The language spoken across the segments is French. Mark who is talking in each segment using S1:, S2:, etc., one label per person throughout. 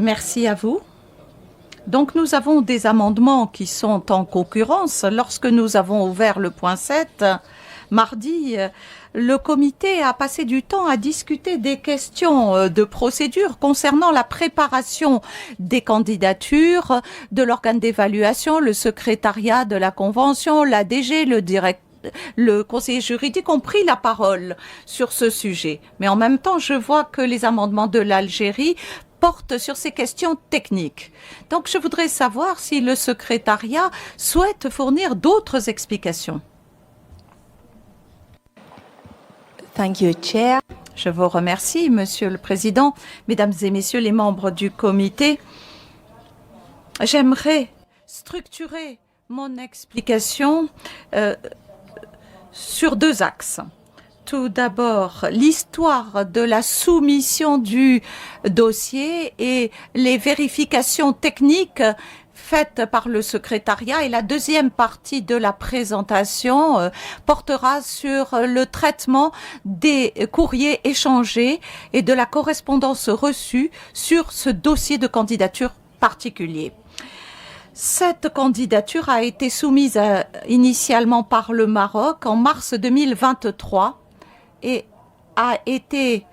S1: Merci à vous. Donc nous avons des amendements qui sont en concurrence. Lorsque nous avons ouvert le point 7, mardi, le comité a passé du temps à discuter des questions de procédure concernant la préparation des candidatures, de l'organe d'évaluation, le secrétariat de la convention, l'ADG, le conseiller juridique ont pris la parole sur ce sujet. Mais en même temps, je vois que les amendements de l'Algérie portent sur ces questions techniques. Donc, je voudrais savoir si le secrétariat souhaite fournir d'autres explications.
S2: Thank you, Chair.
S1: Je vous remercie, Monsieur le Président, Mesdames et Messieurs les membres du comité. J'aimerais structurer mon explication sur deux axes. Tout d'abord, l'histoire de la soumission du dossier et les vérifications techniques faites par le secrétariat, et la deuxième partie de la présentation portera sur le traitement des courriers échangés et de la correspondance reçue sur ce dossier de candidature particulier. Cette candidature a été soumise initialement par le Maroc en mars 2023 et a été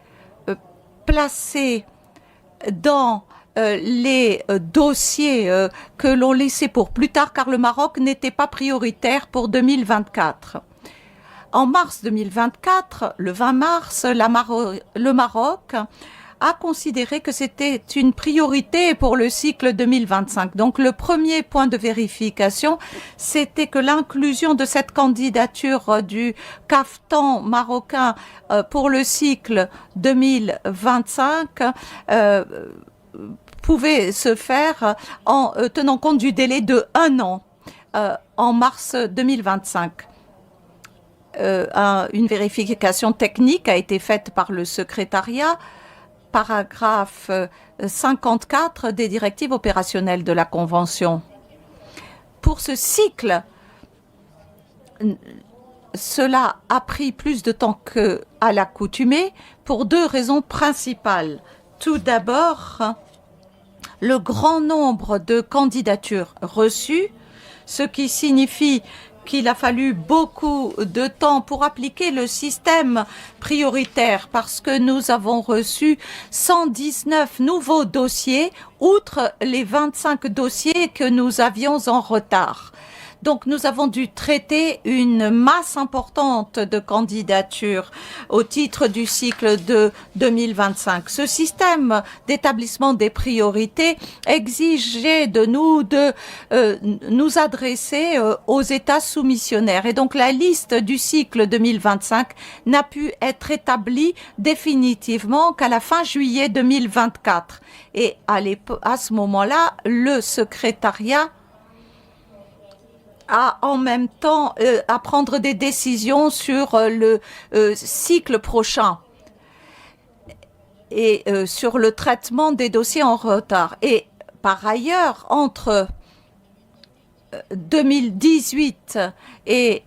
S1: placée dans les dossiers que l'on laissait pour plus tard, car le Maroc n'était pas prioritaire pour 2024. En mars 2024, le 20 mars, le Maroc a considéré que c'était une priorité pour le cycle 2025. Donc le premier point de vérification, c'était que l'inclusion de cette candidature du caftan marocain pour le cycle 2025 pouvait se faire en tenant compte du délai de 1 an en mars 2025. Une vérification technique a été faite par le secrétariat, paragraphe 54 des directives opérationnelles de la Convention. Pour ce cycle, cela a pris plus de temps qu'à l'accoutumée pour deux raisons principales. Tout d'abord, le grand nombre de candidatures reçues, ce qui signifie qu'il a fallu beaucoup de temps pour appliquer le système prioritaire parce que nous avons reçu 119 nouveaux dossiers, outre les 25 dossiers que nous avions en retard. Donc nous avons dû traiter une masse importante de candidatures au titre du cycle de 2025. Ce système d'établissement des priorités exigeait de nous de nous adresser aux États soumissionnaires. Et donc la liste du cycle 2025 n'a pu être établie définitivement qu'à la fin juillet 2024. Et à ce moment-là, le secrétariat à en même temps à prendre des décisions sur le cycle prochain et sur le traitement des dossiers en retard. Et par ailleurs, entre 2018 et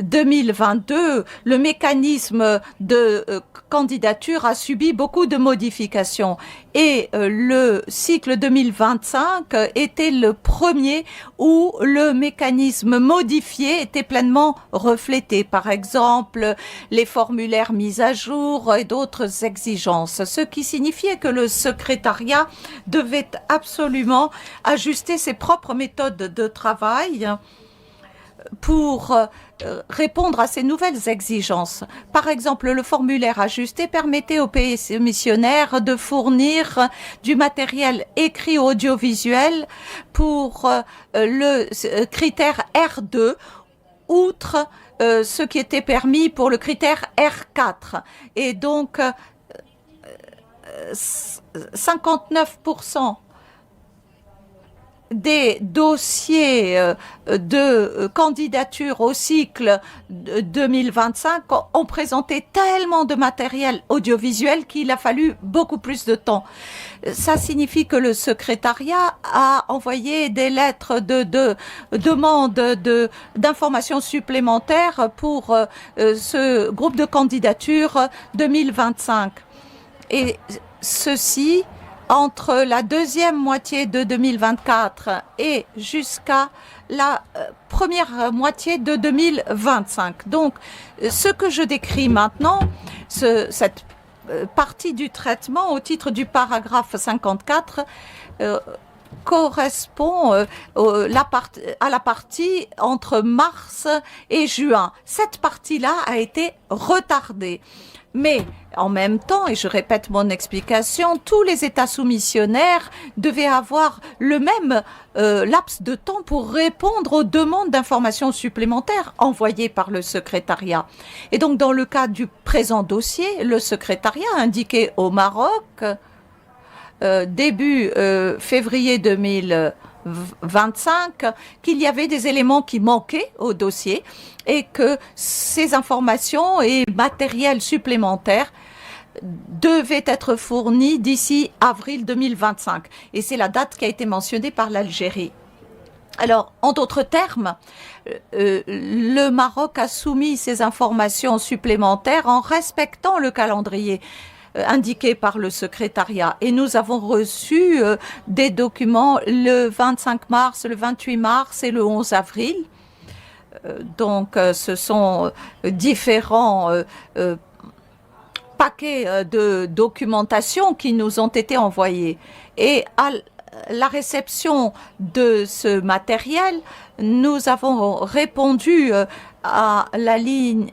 S1: 2022, le mécanisme de candidature a subi beaucoup de modifications et le cycle 2025 était le premier où le mécanisme modifié était pleinement reflété. Par exemple, les formulaires mis à jour et d'autres exigences, ce qui signifiait que le secrétariat devait absolument ajuster ses propres méthodes de travail pour répondre à ces nouvelles exigences. Par exemple, le formulaire ajusté permettait aux pays missionnaires de fournir du matériel écrit audiovisuel pour le critère R2, outre ce qui était permis pour le critère R4. Et donc, 59% des dossiers de candidature au cycle 2025 ont présenté tellement de matériel audiovisuel qu'il a fallu beaucoup plus de temps. Ça signifie que le secrétariat a envoyé des lettres de demande d'informations supplémentaires pour ce groupe de candidature 2025. Et ceci entre la deuxième moitié de 2024 et jusqu'à la première moitié de 2025. Donc, ce que je décris maintenant, cette partie du traitement au titre du paragraphe 54 correspond à la partie entre mars et juin. Cette partie-là a été retardée. Mais en même temps, et je répète mon explication, tous les États soumissionnaires devaient avoir le même laps de temps pour répondre aux demandes d'informations supplémentaires envoyées par le secrétariat. Et donc, dans le cas du présent dossier, le secrétariat a indiqué au Maroc, début février 2025, qu'il y avait des éléments qui manquaient au dossier et que ces informations et matériels supplémentaires devaient être fournis d'ici avril 2025. Et c'est la date qui a été mentionnée par l'Algérie. Alors, en d'autres termes, le Maroc a soumis ces informations supplémentaires en respectant le calendrier indiqué par le secrétariat. Et nous avons reçu des documents le 25 mars, le 28 mars et le 11 avril. Donc, ce sont différents paquets de documentation qui nous ont été envoyés. Et à la réception de ce matériel, nous avons répondu à la ligne,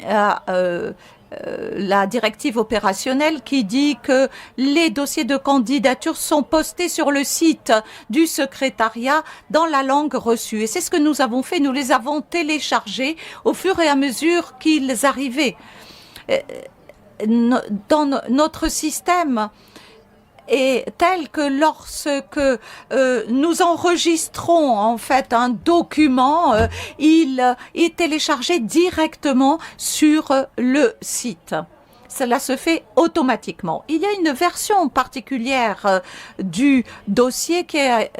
S1: la directive opérationnelle qui dit que les dossiers de candidature sont postés sur le site du secrétariat dans la langue reçue. Et c'est ce que nous avons fait. Nous les avons téléchargés au fur et à mesure qu'ils arrivaient. Dans notre système est tel que lorsque nous enregistrons en fait un document, il est téléchargé directement sur le site. Cela se fait automatiquement. Il y a une version particulière du dossier,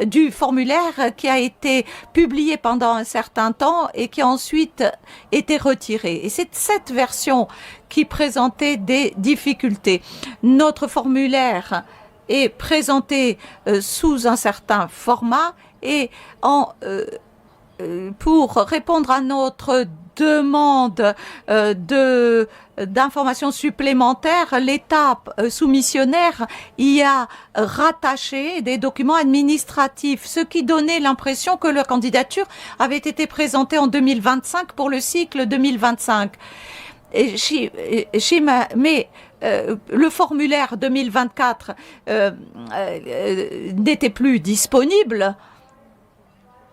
S1: du formulaire qui a été publié pendant un certain temps et qui a ensuite été retiré. Et c'est cette version qui présentait des difficultés. Notre formulaire est présenté sous un certain format et pour répondre à notre demande d'informations supplémentaires, l'État soumissionnaire y a rattaché des documents administratifs, ce qui donnait l'impression que leur candidature avait été présentée en 2025 pour le cycle 2025. Mais le formulaire 2024 n'était plus disponible.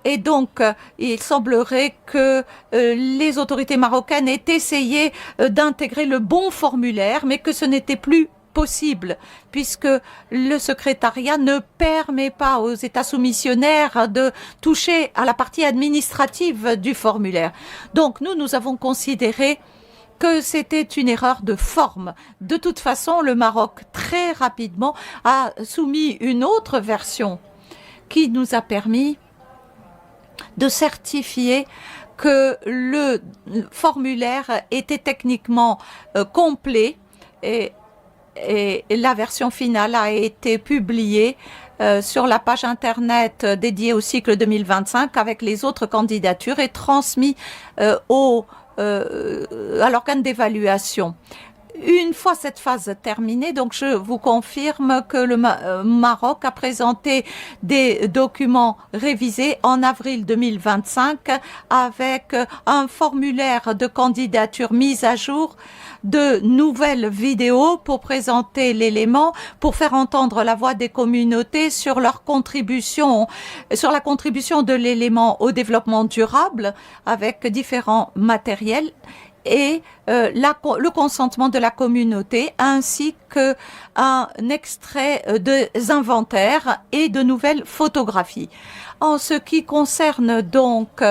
S1: Et donc, il semblerait que les autorités marocaines aient essayé d'intégrer le bon formulaire, mais que ce n'était plus possible, puisque le secrétariat ne permet pas aux États soumissionnaires de toucher à la partie administrative du formulaire. Donc, nous avons considéré que c'était une erreur de forme. De toute façon, le Maroc, très rapidement, a soumis une autre version qui nous a permis de certifier que le formulaire était techniquement complet et la version finale a été publiée sur la page internet dédiée au cycle 2025 avec les autres candidatures et transmis à l'organe d'évaluation. Une fois cette phase terminée, donc je vous confirme que le Maroc a présenté des documents révisés en avril 2025 avec un formulaire de candidature mis à jour, de nouvelles vidéos pour présenter l'élément, pour faire entendre la voix des communautés sur leur contribution, sur la contribution de l'élément au développement durable avec différents matériels et le consentement de la communauté ainsi qu'un extrait des inventaires et de nouvelles photographies. En ce qui concerne donc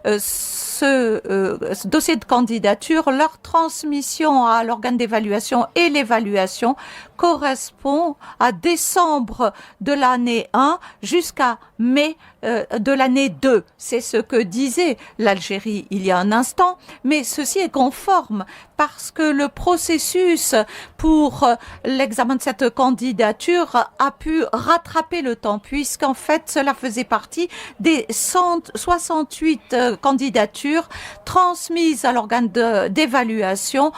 S1: ce dossier de candidature, leur transmission à l'organe d'évaluation et l'évaluation correspond à décembre de l'année 1 jusqu'à mai de l'année 2. C'est ce que disait l'Algérie il y a un instant, mais ceci est conforme parce que le processus pour l'examen de cette candidature a pu rattraper le temps, puisqu'en fait, cela faisait partie des 168 candidatures transmises à l'organe d'évaluation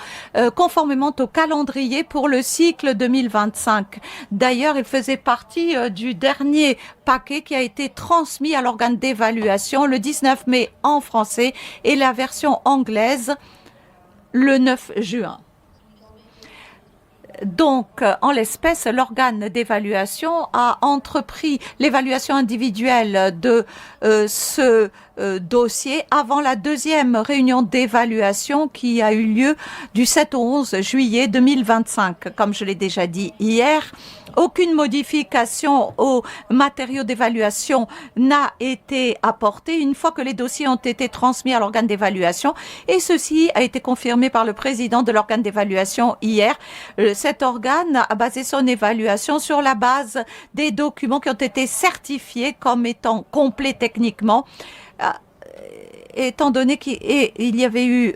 S1: conformément au calendrier pour le cycle 2025. D'ailleurs, il faisait partie du dernier paquet qui a été transmis à l'organe d'évaluation le 19 mai en français et la version anglaise le 9 juin. Donc, en l'espèce, l'organe d'évaluation a entrepris l'évaluation individuelle de ce dossier avant la deuxième réunion d'évaluation qui a eu lieu du 7 au 11 juillet 2025. Comme je l'ai déjà dit hier, aucune modification aux matériaux d'évaluation n'a été apportée une fois que les dossiers ont été transmis à l'organe d'évaluation, et ceci a été confirmé par le président de l'organe d'évaluation hier. Cet organe a basé son évaluation sur la base des documents qui ont été certifiés comme étant complets techniquement, étant donné qu'il y avait eu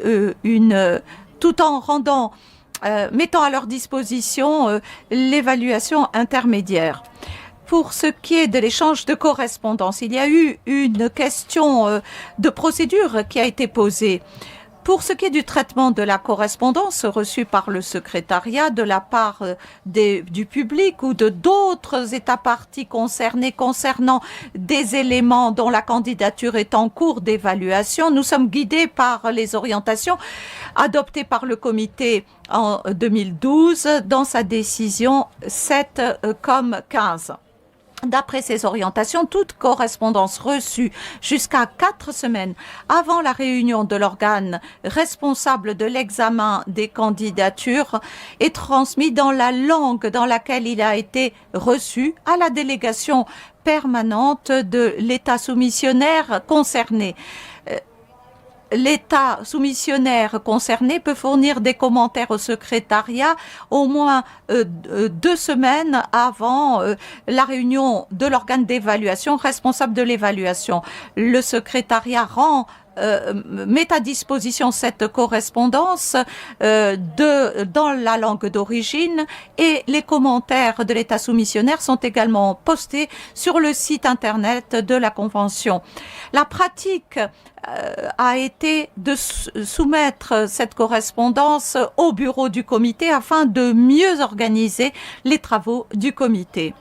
S1: tout en rendant mettant à leur disposition l'évaluation intermédiaire. Pour ce qui est de l'échange de correspondance, il y a eu une question de procédure qui a été posée. Pour ce qui est du traitement de la correspondance reçue par le secrétariat de la part du public ou de d'autres États parties concernés concernant des éléments dont la candidature est en cours d'évaluation, nous sommes guidés par les orientations adoptées par le comité en 2012 dans sa décision 7,15. D'après ces orientations, toute correspondance reçue jusqu'à 4 semaines avant la réunion de l'organe responsable de l'examen des candidatures est transmise dans la langue dans laquelle il a été reçu à la délégation permanente de l'État soumissionnaire concerné. L'État soumissionnaire concerné peut fournir des commentaires au secrétariat au moins 2 semaines avant la réunion de l'organe d'évaluation responsable de l'évaluation. Le secrétariat met à disposition cette correspondance dans la langue d'origine, et les commentaires de l'État soumissionnaire sont également postés sur le site internet de la Convention. La pratique a été de soumettre cette correspondance au bureau du comité afin de mieux organiser les travaux du comité.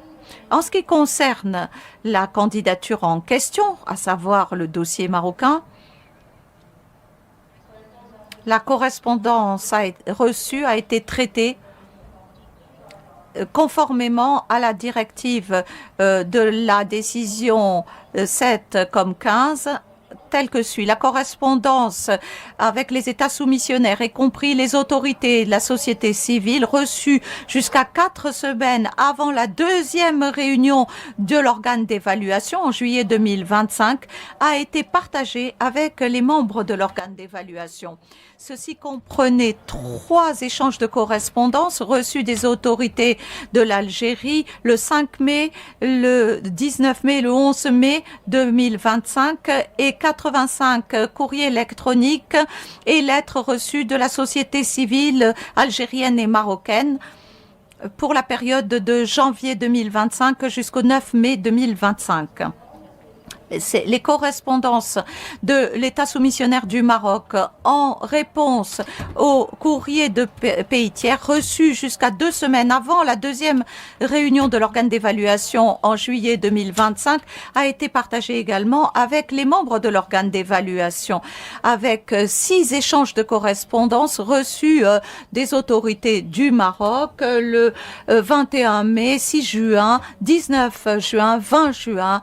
S1: En ce qui concerne la candidature en question, à savoir le dossier marocain, la correspondance reçue a été traitée conformément à la directive de la décision 7,15 telle que suit. La correspondance avec les États soumissionnaires, y compris les autorités de la société civile, reçue jusqu'à 4 semaines avant la deuxième réunion de l'organe d'évaluation en juillet 2025, a été partagée avec les membres de l'organe d'évaluation. Ceci comprenait 3 échanges de correspondance reçus des autorités de l'Algérie le 5 mai, le 19 mai et le 11 mai 2025 et 85 courriers électroniques et lettres reçues de la société civile algérienne et marocaine pour la période de janvier 2025 jusqu'au 9 mai 2025. Les correspondances de l'État soumissionnaire du Maroc en réponse au courrier de pays tiers reçu jusqu'à 2 semaines avant la deuxième réunion de l'organe d'évaluation en juillet 2025 a été partagée également avec les membres de l'organe d'évaluation, avec 6 échanges de correspondances reçus des autorités du Maroc le 21 mai, 6 juin, 19 juin, 20 juin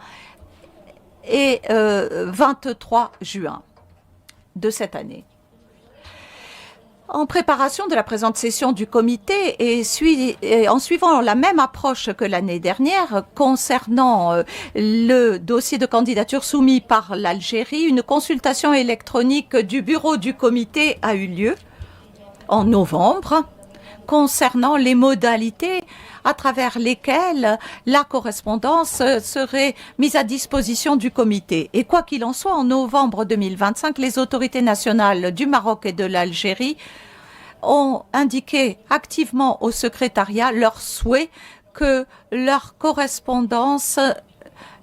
S1: et 23 juin de cette année. En préparation de la présente session du comité et en suivant la même approche que l'année dernière concernant le dossier de candidature soumis par l'Algérie, une consultation électronique du bureau du comité a eu lieu en novembre concernant les modalités à travers lesquelles la correspondance serait mise à disposition du comité. Et quoi qu'il en soit, en novembre 2025, les autorités nationales du Maroc et de l'Algérie ont indiqué activement au secrétariat leur souhait que leur correspondance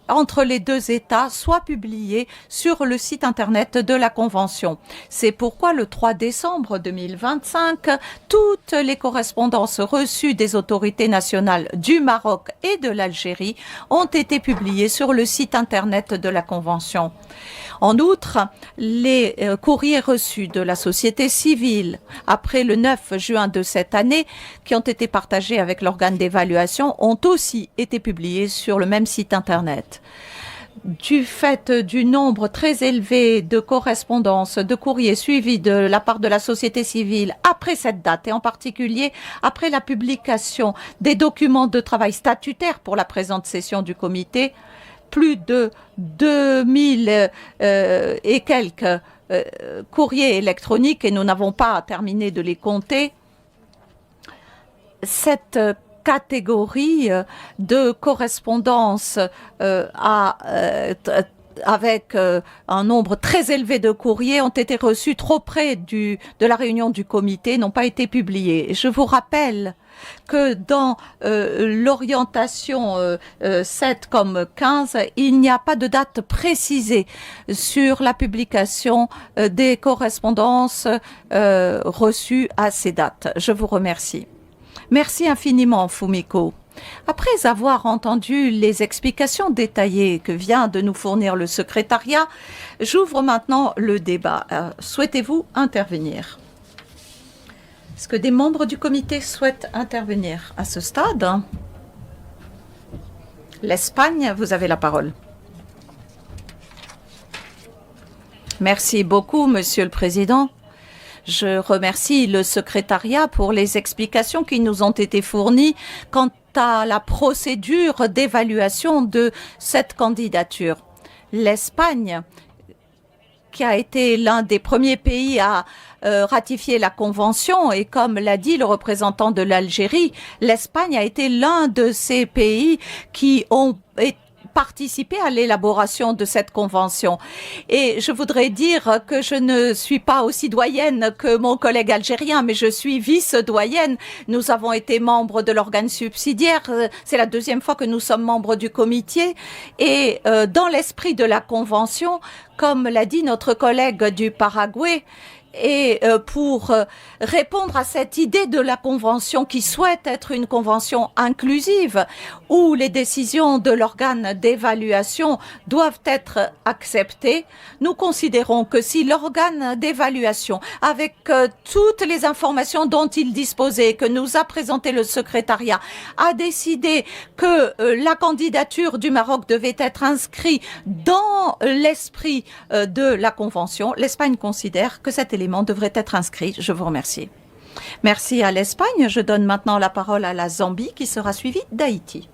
S1: entre les deux États soit publiée sur le site Internet de la Convention. C'est pourquoi le 3 décembre 2025, toutes les correspondances reçues des autorités nationales du Maroc et de l'Algérie ont été publiées sur le site Internet de la Convention. En outre, les courriers reçus de la société civile après le 9 juin de cette année, qui ont été partagés avec l'organe d'évaluation, ont aussi été publiés sur le même site Internet. Du fait du nombre très élevé de correspondances, de courriers suivis de la part de la société civile après cette date, et en particulier après la publication des documents de travail statutaires pour la présente session du comité, plus de 2000 et quelques courriers électroniques, et nous n'avons pas terminé de les compter. Cette catégorie de correspondance avec un nombre très élevé de courriers ont été reçus trop près de la réunion du comité, n'ont pas été publiés. Je vous rappelle que dans l'orientation 7 comme 15, il n'y a pas de date précisée sur la publication des correspondances reçues à ces dates. Je vous remercie. Merci infiniment, Fumiko. Après avoir entendu les explications détaillées que vient de nous fournir le secrétariat, j'ouvre maintenant le débat. Souhaitez-vous intervenir? Est-ce que des membres du comité souhaitent intervenir à ce stade? L'Espagne, vous avez la parole. Merci beaucoup, Monsieur le Président. Je remercie le secrétariat pour les explications qui nous ont été fournies quant à la procédure d'évaluation de cette candidature. L'Espagne, qui a été l'un des premiers pays à ratifier la Convention, et comme l'a dit le représentant de l'Algérie, l'Espagne a été l'un de ces pays qui ont participer à l'élaboration de cette convention. Et je voudrais dire que je ne suis pas aussi doyenne que mon collègue algérien, mais je suis vice-doyenne. Nous avons été membres de l'organe subsidiaire. C'est la deuxième fois que nous sommes membres du comité. Et dans l'esprit de la convention, comme l'a dit notre collègue du Paraguay, et pour répondre à cette idée de la Convention qui souhaite être une convention inclusive où les décisions de l'organe d'évaluation doivent être acceptées, nous considérons que si l'organe d'évaluation, avec toutes les informations dont il disposait, que nous a présenté le secrétariat, a décidé que la candidature du Maroc devait être inscrite dans l'esprit de la Convention, l'Espagne considère que cet élément devrait être inscrit. Je vous remercie. Merci à l'Espagne. Je donne maintenant la parole à la Zambie qui sera suivie d'Haïti.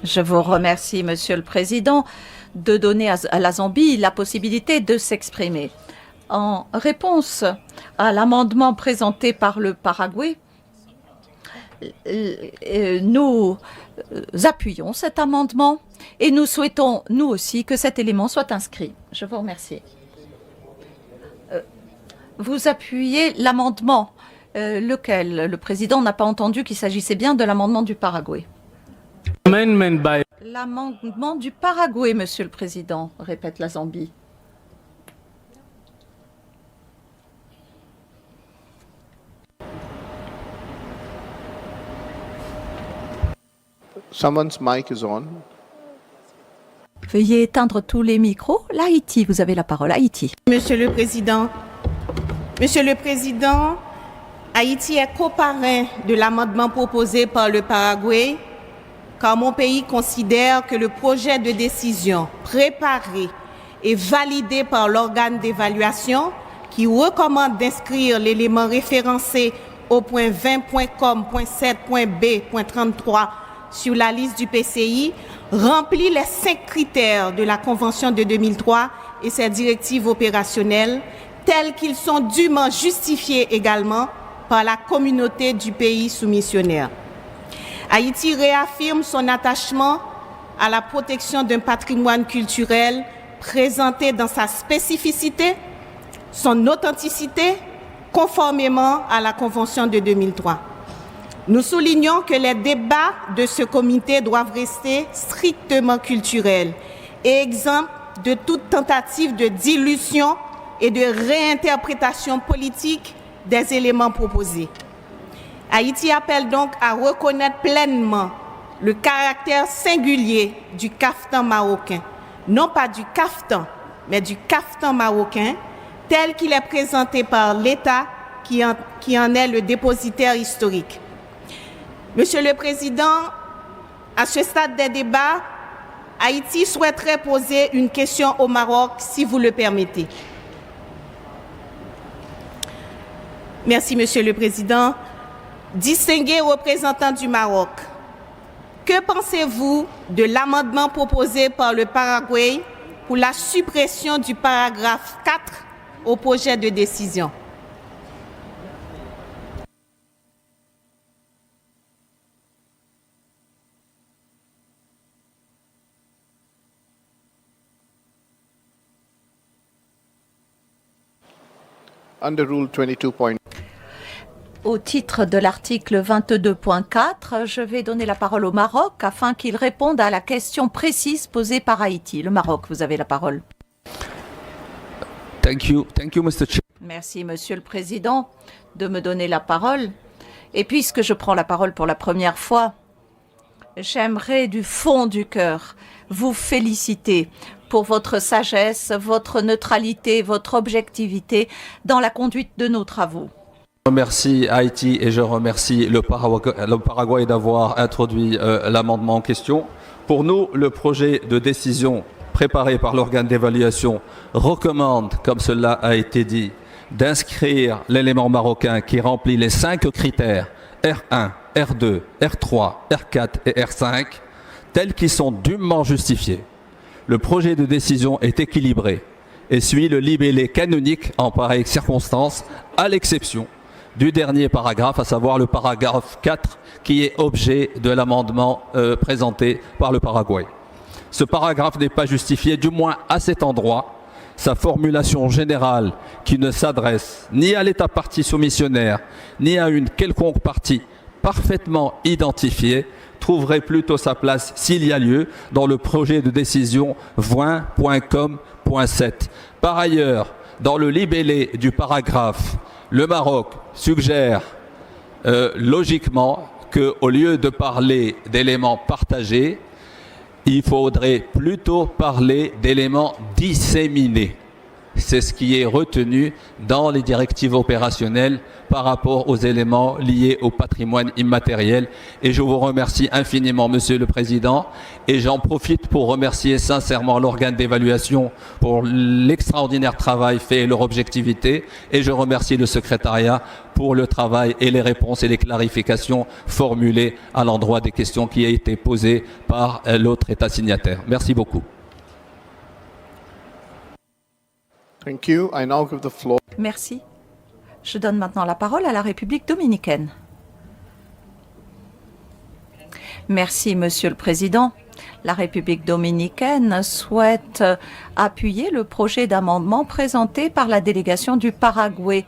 S1: Je vous remercie, Monsieur le Président, de donner à la Zambie la possibilité de s'exprimer. En réponse à l'amendement présenté par le Paraguay, nous appuyons cet amendement et nous souhaitons, nous aussi, que cet élément soit inscrit. Je vous remercie. Vous appuyez l'amendement, lequel le président n'a pas entendu qu'il s'agissait bien de l'amendement du Paraguay. L'amendement du Paraguay, Monsieur le Président, répète la Zambie.
S3: Someone's mic is on.
S1: Veuillez éteindre tous les micros. L'Haïti, vous avez la parole. Haïti.
S4: Monsieur le Président, Haïti est coparrain de l'amendement proposé par le Paraguay, car mon pays considère que le projet de décision préparé et validé par l'organe d'évaluation qui recommande d'inscrire l'élément référencé au point 20.com.7.b.33 sur la liste du PCI remplit les 5 critères de la Convention de 2003 et ses directives opérationnelles, tels qu'ils sont dûment justifiés également par la communauté du pays soumissionnaire. Haïti réaffirme son attachement à la protection d'un patrimoine culturel présenté dans sa spécificité, son authenticité, conformément à la Convention de 2003. Nous soulignons que les débats de ce comité doivent rester strictement culturels et exempts de toute tentative de dilution et de réinterprétation politique des éléments proposés. Haïti appelle donc à reconnaître pleinement le caractère singulier du caftan marocain, non pas du caftan, mais du caftan marocain, tel qu'il est présenté par l'État qui en est le dépositaire historique. Monsieur le Président, à ce stade des débats, Haïti souhaiterait poser une question au Maroc, si vous le permettez. Merci, Monsieur le Président. Distingués représentants du Maroc, que pensez-vous de l'amendement proposé par le Paraguay pour la suppression du paragraphe 4 au projet de décision?
S3: Under Rule 22.
S1: Au titre de l'article 22.4, je vais donner la parole au Maroc afin qu'il réponde à la question précise posée par Haïti. Le Maroc, vous avez la parole.
S5: Thank you, Mr. Chair.
S1: Merci, Monsieur le Président, de me donner la parole. Et puisque je prends la parole pour la première fois, j'aimerais du fond du cœur vous féliciter pour votre sagesse, votre neutralité, votre objectivité dans la conduite de nos travaux.
S5: Je remercie Haïti et je remercie le Paraguay d'avoir introduit l'amendement en question. Pour nous, le projet de décision préparé par l'organe d'évaluation recommande, comme cela a été dit, d'inscrire l'élément marocain qui remplit les 5 critères R1, R2, R3, R4 et R5, tels qu'ils sont dûment justifiés. Le projet de décision est équilibré et suit le libellé canonique en pareille circonstance, à l'exception du dernier paragraphe, à savoir le paragraphe 4, qui est objet de l'amendement présenté par le Paraguay. Ce paragraphe n'est pas justifié, du moins à cet endroit. Sa formulation générale, qui ne s'adresse ni à l'État partie soumissionnaire, ni à une quelconque partie parfaitement identifiée, trouverait plutôt sa place, s'il y a lieu, dans le projet de décision voin.com.7. Par ailleurs, dans le libellé du paragraphe, le Maroc suggère logiquement qu'au lieu de parler d'éléments partagés, il faudrait plutôt parler d'éléments disséminés. C'est ce qui est retenu dans les directives opérationnelles par rapport aux éléments liés au patrimoine immatériel. Et je vous remercie infiniment, Monsieur le Président. Et j'en profite pour remercier sincèrement l'organe d'évaluation pour l'extraordinaire travail fait et leur objectivité. Et je remercie le secrétariat pour le travail et les réponses et les clarifications formulées à l'endroit des questions qui ont été posées par l'autre État signataire. Merci beaucoup.
S3: Thank you. I now give the floor.
S1: Merci. Je donne maintenant la parole à la République dominicaine. Merci, Monsieur le Président. La République dominicaine souhaite appuyer le projet d'amendement présenté par la délégation du Paraguay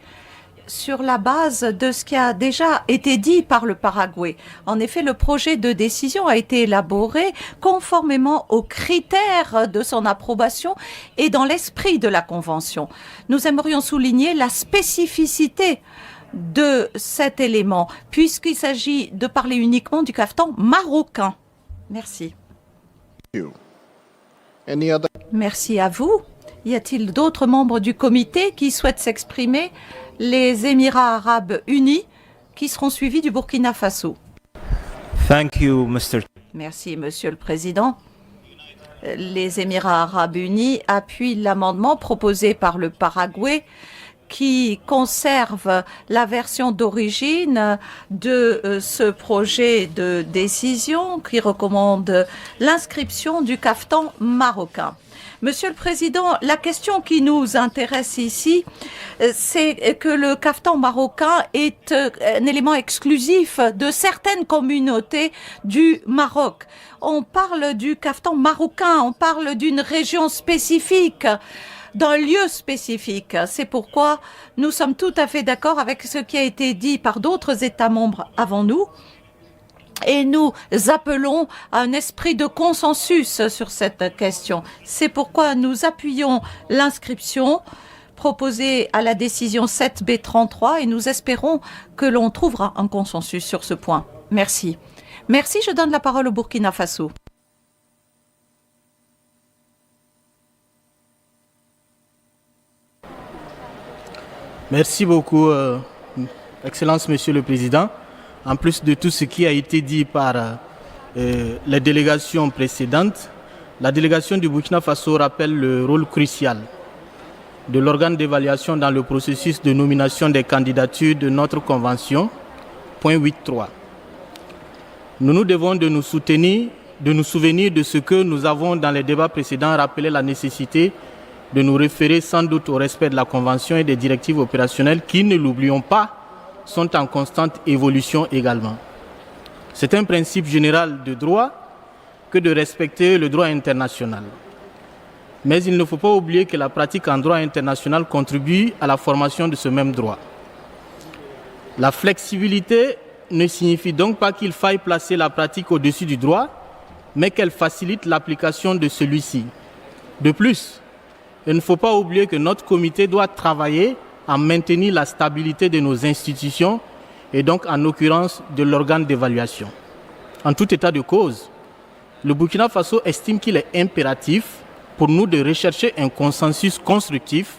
S1: sur la base de ce qui a déjà été dit par le Paraguay. En effet, le projet de décision a été élaboré conformément aux critères de son approbation et dans l'esprit de la Convention. Nous aimerions souligner la spécificité de cet élément, puisqu'il s'agit de parler uniquement du caftan marocain. Merci.
S3: Any other?
S1: Merci à vous. Y a-t-il d'autres membres du comité qui souhaitent s'exprimer? Les Émirats arabes unis qui seront suivis du Burkina Faso.
S6: Thank you, Mr.
S1: Merci, Monsieur le Président. Les Émirats arabes unis appuient l'amendement proposé par le Paraguay qui conserve la version d'origine de ce projet de décision qui recommande l'inscription du caftan marocain. Monsieur le Président, la question qui nous intéresse ici, c'est que le caftan marocain est un élément exclusif de certaines communautés du Maroc. On parle du caftan marocain, on parle d'une région spécifique, d'un lieu spécifique. C'est pourquoi nous sommes tout à fait d'accord avec ce qui a été dit par d'autres États membres avant nous. Et nous appelons à un esprit de consensus sur cette question. C'est pourquoi nous appuyons l'inscription proposée à la décision 7B33 et nous espérons que l'on trouvera un consensus sur ce point. Merci. Merci, je donne la parole au Burkina Faso.
S7: Merci beaucoup, Excellence, Monsieur le Président. En plus de tout ce qui a été dit par les délégations précédentes, la délégation du Burkina Faso rappelle le rôle crucial de l'organe d'évaluation dans le processus de nomination des candidatures de notre convention, point 8.3. Nous nous devons de nous souvenir de ce que nous avons dans les débats précédents rappelé la nécessité de nous référer sans doute au respect de la convention et des directives opérationnelles qui, ne l'oublions pas, sont en constante évolution également. C'est un principe général de droit que de respecter le droit international. Mais il ne faut pas oublier que la pratique en droit international contribue à la formation de ce même droit. La flexibilité ne signifie donc pas qu'il faille placer la pratique au-dessus du droit, mais qu'elle facilite l'application de celui-ci. De plus, il ne faut pas oublier que notre comité doit travailler à maintenir la stabilité de nos institutions et donc en l'occurrence de l'organe d'évaluation. En tout état de cause, le Burkina Faso estime qu'il est impératif pour nous de rechercher un consensus constructif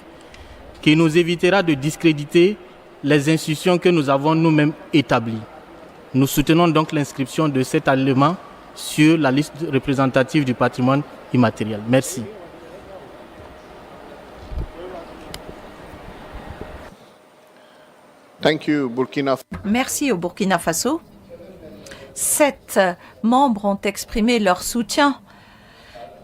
S7: qui nous évitera de discréditer les institutions que nous avons nous-mêmes établies. Nous soutenons donc l'inscription de cet élément sur la liste représentative du patrimoine immatériel. Merci.
S3: Thank you, Burkina.
S1: Merci au Burkina Faso. 7 membres ont exprimé leur soutien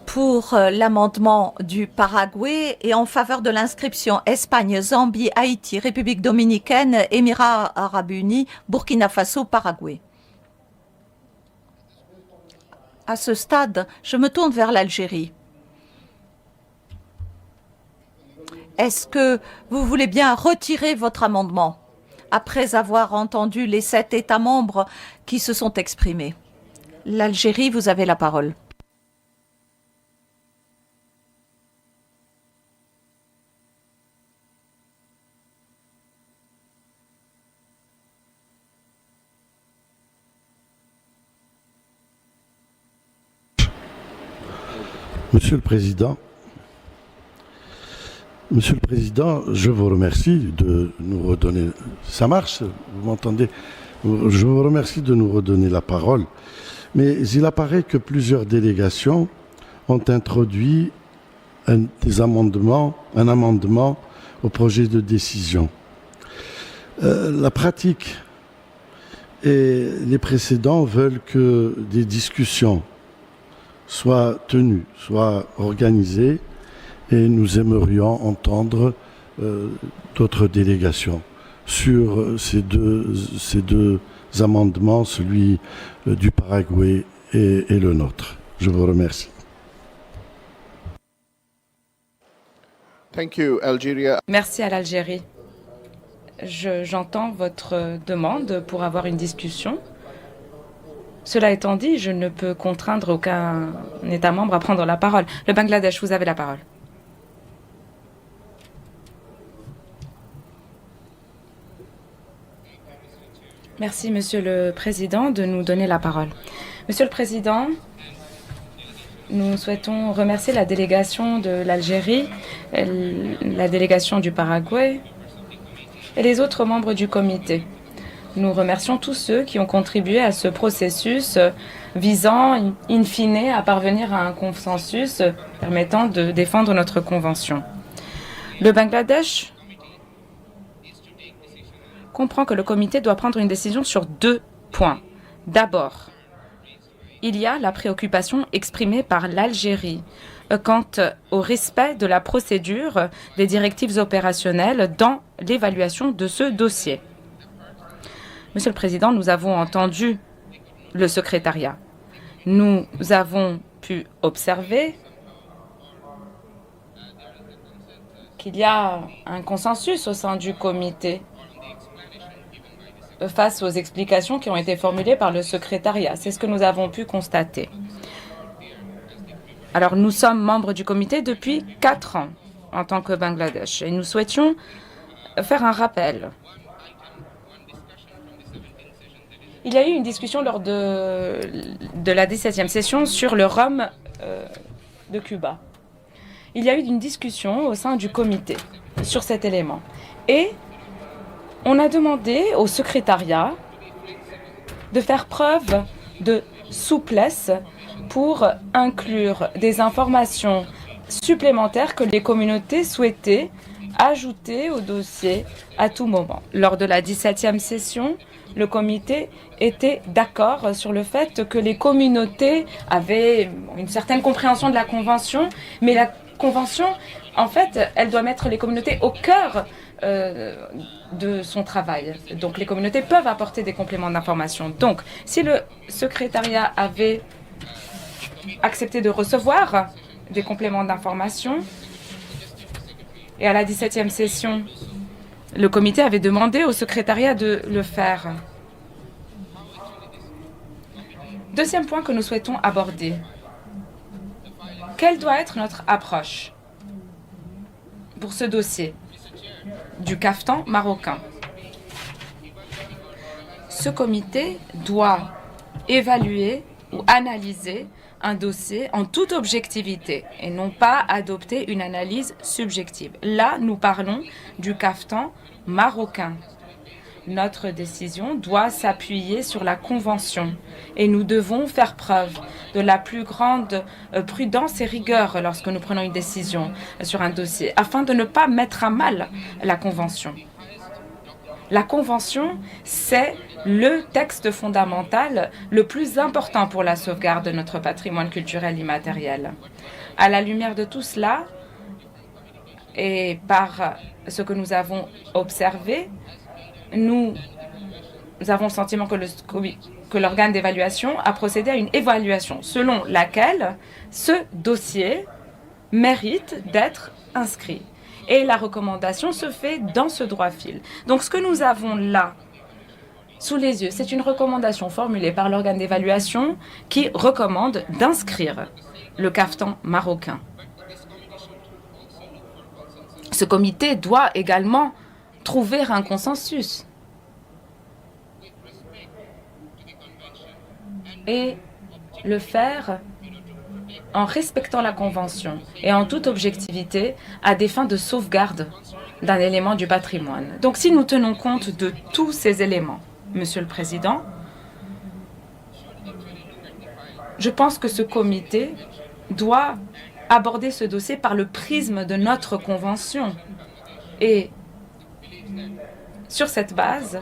S1: pour l'amendement du Paraguay et en faveur de l'inscription Espagne, Zambie, Haïti, République dominicaine, Émirats arabes unis, Burkina Faso, Paraguay. À ce stade, je me tourne vers l'Algérie. Est-ce que vous voulez bien retirer votre amendement après avoir entendu les 7 États membres qui se sont exprimés? L'Algérie, vous avez la parole.
S8: Monsieur le Président, je vous remercie de nous redonner... Ça marche, vous m'entendez? Je vous remercie de nous redonner la parole. Mais il apparaît que plusieurs délégations ont introduit un amendement au projet de décision. La pratique et les précédents veulent que des discussions soient tenues, soient organisées, et nous aimerions entendre d'autres délégations sur ces deux amendements, celui du Paraguay et le nôtre. Je vous remercie.
S3: Thank you, Algeria.
S9: Merci à l'Algérie. J'entends votre demande pour avoir une discussion. Cela étant dit, je ne peux contraindre aucun État membre à prendre la parole. Le Bangladesh, vous avez la parole. Merci, Monsieur le Président, de nous donner la parole. Monsieur le Président, nous souhaitons remercier la délégation de l'Algérie, la délégation du Paraguay et les autres membres du comité. Nous remercions tous ceux qui ont contribué à ce processus visant, in fine, à parvenir à un consensus permettant de défendre notre convention. Le Bangladesh comprend que le comité doit prendre une décision sur 2 points. D'abord, il y a la préoccupation exprimée par l'Algérie quant au respect de la procédure des directives opérationnelles dans l'évaluation de ce dossier. Monsieur le Président, nous avons entendu le secrétariat. Nous avons pu observer qu'il y a un consensus au sein du comité face aux explications qui ont été formulées par le secrétariat. C'est ce que nous avons pu constater. Alors, nous sommes membres du comité depuis 4 ans en tant que Bangladesh et nous souhaitions faire un rappel. Il y a eu une discussion lors de la 17e session sur le rhum de Cuba. Il y a eu une discussion au sein du comité sur cet élément. Et on a demandé au secrétariat de faire preuve de souplesse pour inclure des informations supplémentaires que les communautés souhaitaient ajouter au dossier à tout moment. Lors de la 17e session, le comité était d'accord sur le fait que les communautés avaient une certaine compréhension de la Convention, mais la Convention, en fait, elle doit mettre les communautés au cœur de son travail. Donc, les communautés peuvent apporter des compléments d'information. Donc, si le secrétariat avait accepté de recevoir des compléments d'information, et à la 17e session, le comité avait demandé au secrétariat de le faire. Deuxième point que nous souhaitons aborder. Quelle doit être notre approche pour ce dossier du caftan marocain? Ce comité doit évaluer ou analyser un dossier en toute objectivité et non pas adopter une analyse subjective. Là, nous parlons du caftan marocain. Notre décision doit s'appuyer sur la Convention et nous devons faire preuve de la plus grande prudence et rigueur lorsque nous prenons une décision sur un dossier afin de ne pas mettre à mal la Convention. La Convention, c'est le texte fondamental le plus important pour la sauvegarde de notre patrimoine culturel immatériel. À la lumière de tout cela, et par ce que nous avons observé, nous avons le sentiment que l'organe d'évaluation a procédé à une évaluation selon laquelle ce dossier mérite d'être inscrit. Et la recommandation se fait dans ce droit fil. Donc ce que nous avons là, sous les yeux, c'est une recommandation formulée par l'organe d'évaluation qui recommande d'inscrire le caftan marocain. Ce comité doit également trouver un consensus et le faire en respectant la Convention et en toute objectivité à des fins de sauvegarde d'un élément du patrimoine. Donc si nous tenons compte de tous ces éléments, Monsieur le Président, je pense que ce comité doit aborder ce dossier par le prisme de notre Convention. Et sur cette base,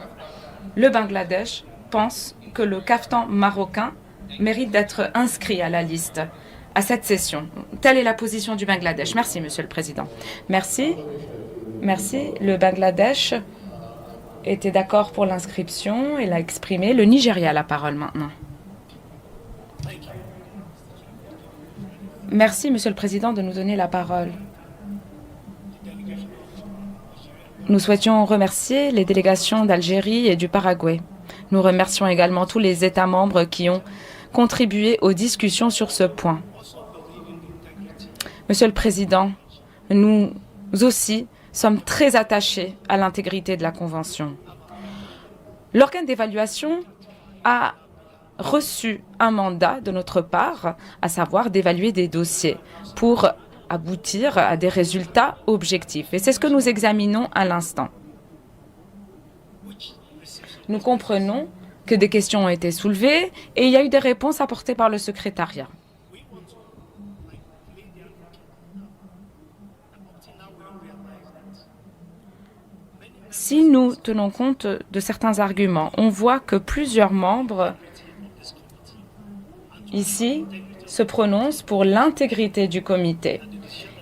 S9: le Bangladesh pense que le caftan marocain mérite d'être inscrit à la liste à cette session. Telle est la position du Bangladesh. Merci, Monsieur le Président. Merci. Merci. Le Bangladesh était d'accord pour l'inscription et l'a exprimé. Le Nigeria a la parole maintenant. Merci, Monsieur le Président, de nous donner la parole. Nous souhaitions remercier les délégations d'Algérie et du Paraguay. Nous remercions également tous les États membres qui ont contribué aux discussions sur ce point. Monsieur le Président, nous aussi sommes très attachés à l'intégrité de la Convention. L'organe d'évaluation a reçu un mandat de notre part, à savoir d'évaluer des dossiers pour aboutir à des résultats objectifs. Et c'est ce que nous examinons à l'instant. Nous comprenons que des questions ont été soulevées et il y a eu des réponses apportées par le secrétariat. Si nous tenons compte de certains arguments, on voit que plusieurs membres ici se prononce pour l'intégrité du comité.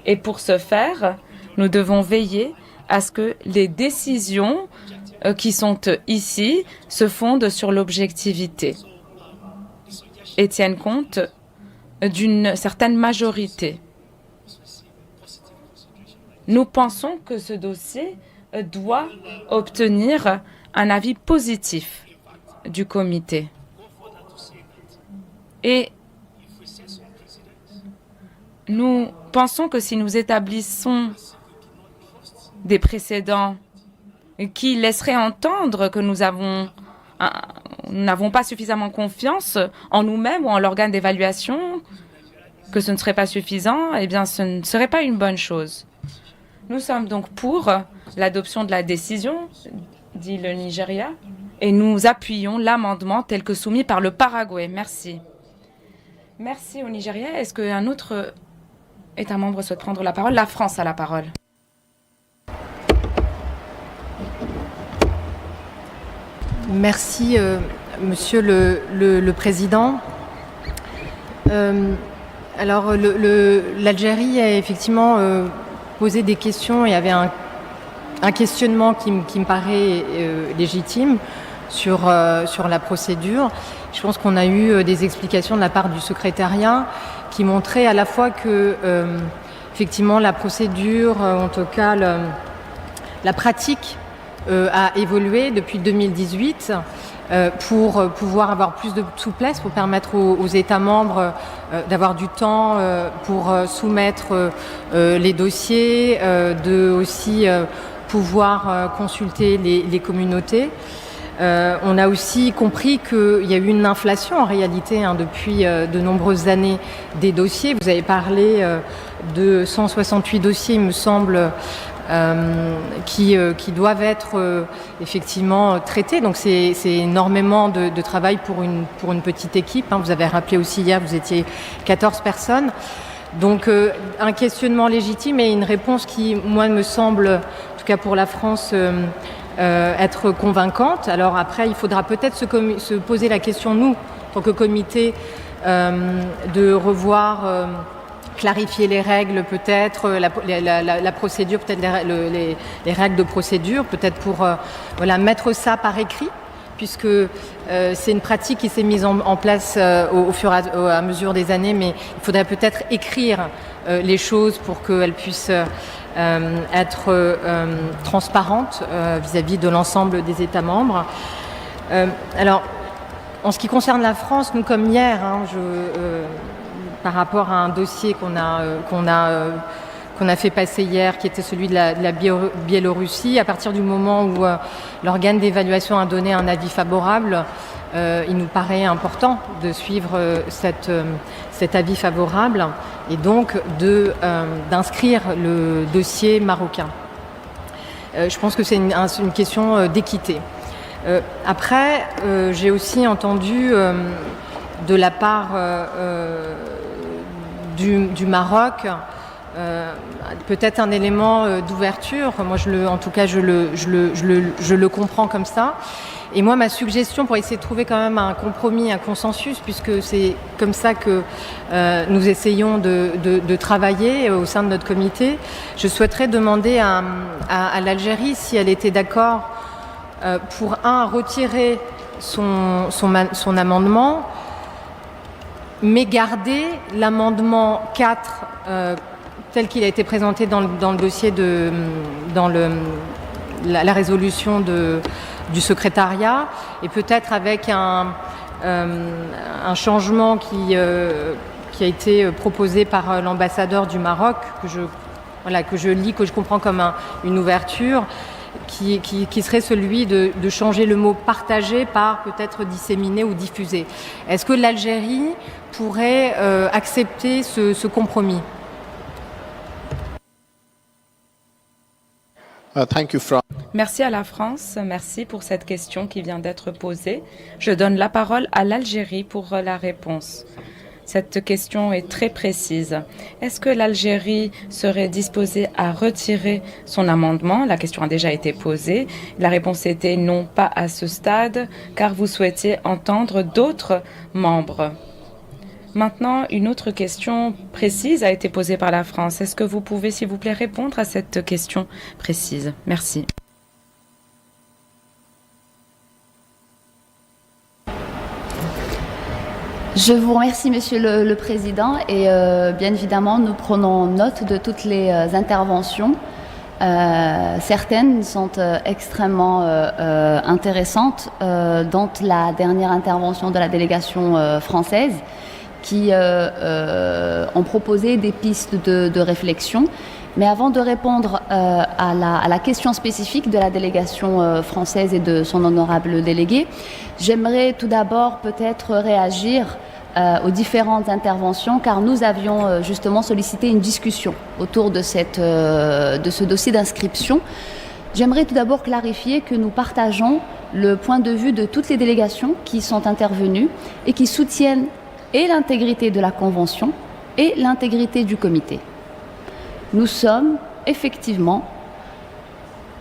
S9: Et pour ce faire, nous devons veiller à ce que les décisions qui sont ici se fondent sur l'objectivité et tiennent compte d'une certaine majorité. Nous pensons que ce dossier doit obtenir un avis positif du comité. Et nous pensons que si nous établissons des précédents qui laisseraient entendre que nous n'avons pas suffisamment confiance en nous-mêmes ou en l'organe d'évaluation, que ce ne serait pas suffisant, eh bien ce ne serait pas une bonne chose. Nous sommes donc pour l'adoption de la décision, dit le Nigeria, et nous appuyons l'amendement tel que soumis par le Paraguay. Merci. Merci au Nigeria. Est-ce qu'un autre État membre souhaite prendre la parole? La France a la parole.
S10: Merci, Monsieur le Président. Alors, l'Algérie a effectivement posé des questions et avait un questionnement qui me paraît légitime sur la procédure. Je pense qu'on a eu des explications de la part du secrétariat qui montraient à la fois que, effectivement, la procédure, en tout cas la pratique, a évolué depuis 2018 pour pouvoir avoir plus de souplesse, pour permettre aux États membres d'avoir du temps pour soumettre les dossiers, de aussi pouvoir consulter les communautés. On a aussi compris qu'il y a eu une inflation en réalité depuis de nombreuses années des dossiers. Vous avez parlé de 168 dossiers, il me semble, qui doivent être effectivement traités. Donc c'est énormément de travail pour une petite équipe. Vous avez rappelé aussi hier, vous étiez 14 personnes. Donc un questionnement légitime et une réponse qui, moi, me semble, en tout cas pour la France, être convaincante. Alors après, il faudra peut-être se poser la question, nous, en tant que comité, de revoir, clarifier les règles peut-être, la procédure, peut-être les règles de procédure, peut-être pour mettre ça par écrit, puisque c'est une pratique qui s'est mise en place au fur et à mesure des années, mais il faudrait peut-être écrire les choses pour qu'elles puissent être transparentes vis-à-vis de l'ensemble des États membres. Alors, en ce qui concerne la France, nous, comme hier, par rapport à un dossier qu'on a fait passer hier, qui était celui de la Biélorussie, à partir du moment où l'organe d'évaluation a donné un avis favorable, il nous paraît important de suivre cet avis favorable et donc d'inscrire le dossier marocain. Je pense que c'est une question d'équité. Après, j'ai aussi entendu de la part du Maroc peut-être un élément d'ouverture. Moi, en tout cas, je le comprends comme ça. Et moi, ma suggestion pour essayer de trouver quand même un compromis, un consensus, puisque c'est comme ça que nous essayons de travailler au sein de notre comité, je souhaiterais demander à l'Algérie si elle était d'accord pour retirer son amendement, mais garder l'amendement 4 tel qu'il a été présenté dans le dossier dans la résolution du secrétariat, et peut-être avec un changement qui a été proposé par l'ambassadeur du Maroc, que je lis, que je comprends comme une ouverture, qui serait celui de changer le mot « partager » par peut-être « disséminer » ou « diffuser ». Est-ce que l'Algérie pourrait accepter ce compromis?
S9: Merci à la France, merci pour cette question qui vient d'être posée. Je donne la parole à l'Algérie pour la réponse. Cette question est très précise. Est-ce que l'Algérie serait disposée à retirer son amendement? La question a déjà été posée. La réponse était non, pas à ce stade, car vous souhaitiez entendre d'autres membres. Maintenant, une autre question précise a été posée par la France. Est-ce que vous pouvez, s'il vous plaît, répondre à cette question précise? Merci.
S11: Je vous remercie, Monsieur le Président, et bien évidemment, nous prenons note de toutes les interventions. Certaines sont extrêmement intéressantes, dont la dernière intervention de la délégation française, qui ont proposé des pistes de réflexion. Mais avant de répondre à la question spécifique de la délégation française et de son honorable délégué, j'aimerais tout d'abord peut-être réagir aux différentes interventions, car nous avions justement sollicité une discussion autour de ce dossier d'inscription. J'aimerais tout d'abord clarifier que nous partageons le point de vue de toutes les délégations qui sont intervenues et qui soutiennent et l'intégrité de la Convention et l'intégrité du comité. Nous sommes effectivement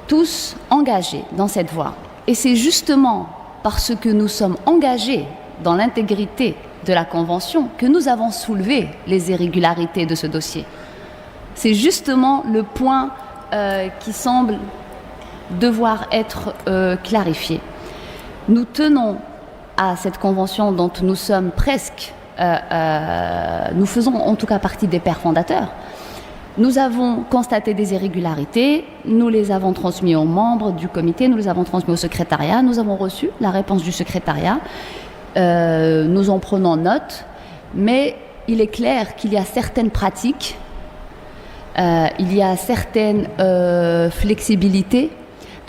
S11: tous engagés dans cette voie. Et c'est justement parce que nous sommes engagés dans l'intégrité de la Convention que nous avons soulevé les irrégularités de ce dossier. C'est justement le point qui semble devoir être clarifié. Nous tenons à cette Convention dont nous sommes presque, nous faisons en tout cas partie des pères fondateurs. Nous avons constaté des irrégularités, nous les avons transmis aux membres du comité, nous les avons transmis au secrétariat, nous avons reçu la réponse du secrétariat, nous en prenons note, mais il est clair qu'il y a certaines pratiques, il y a certaines flexibilités,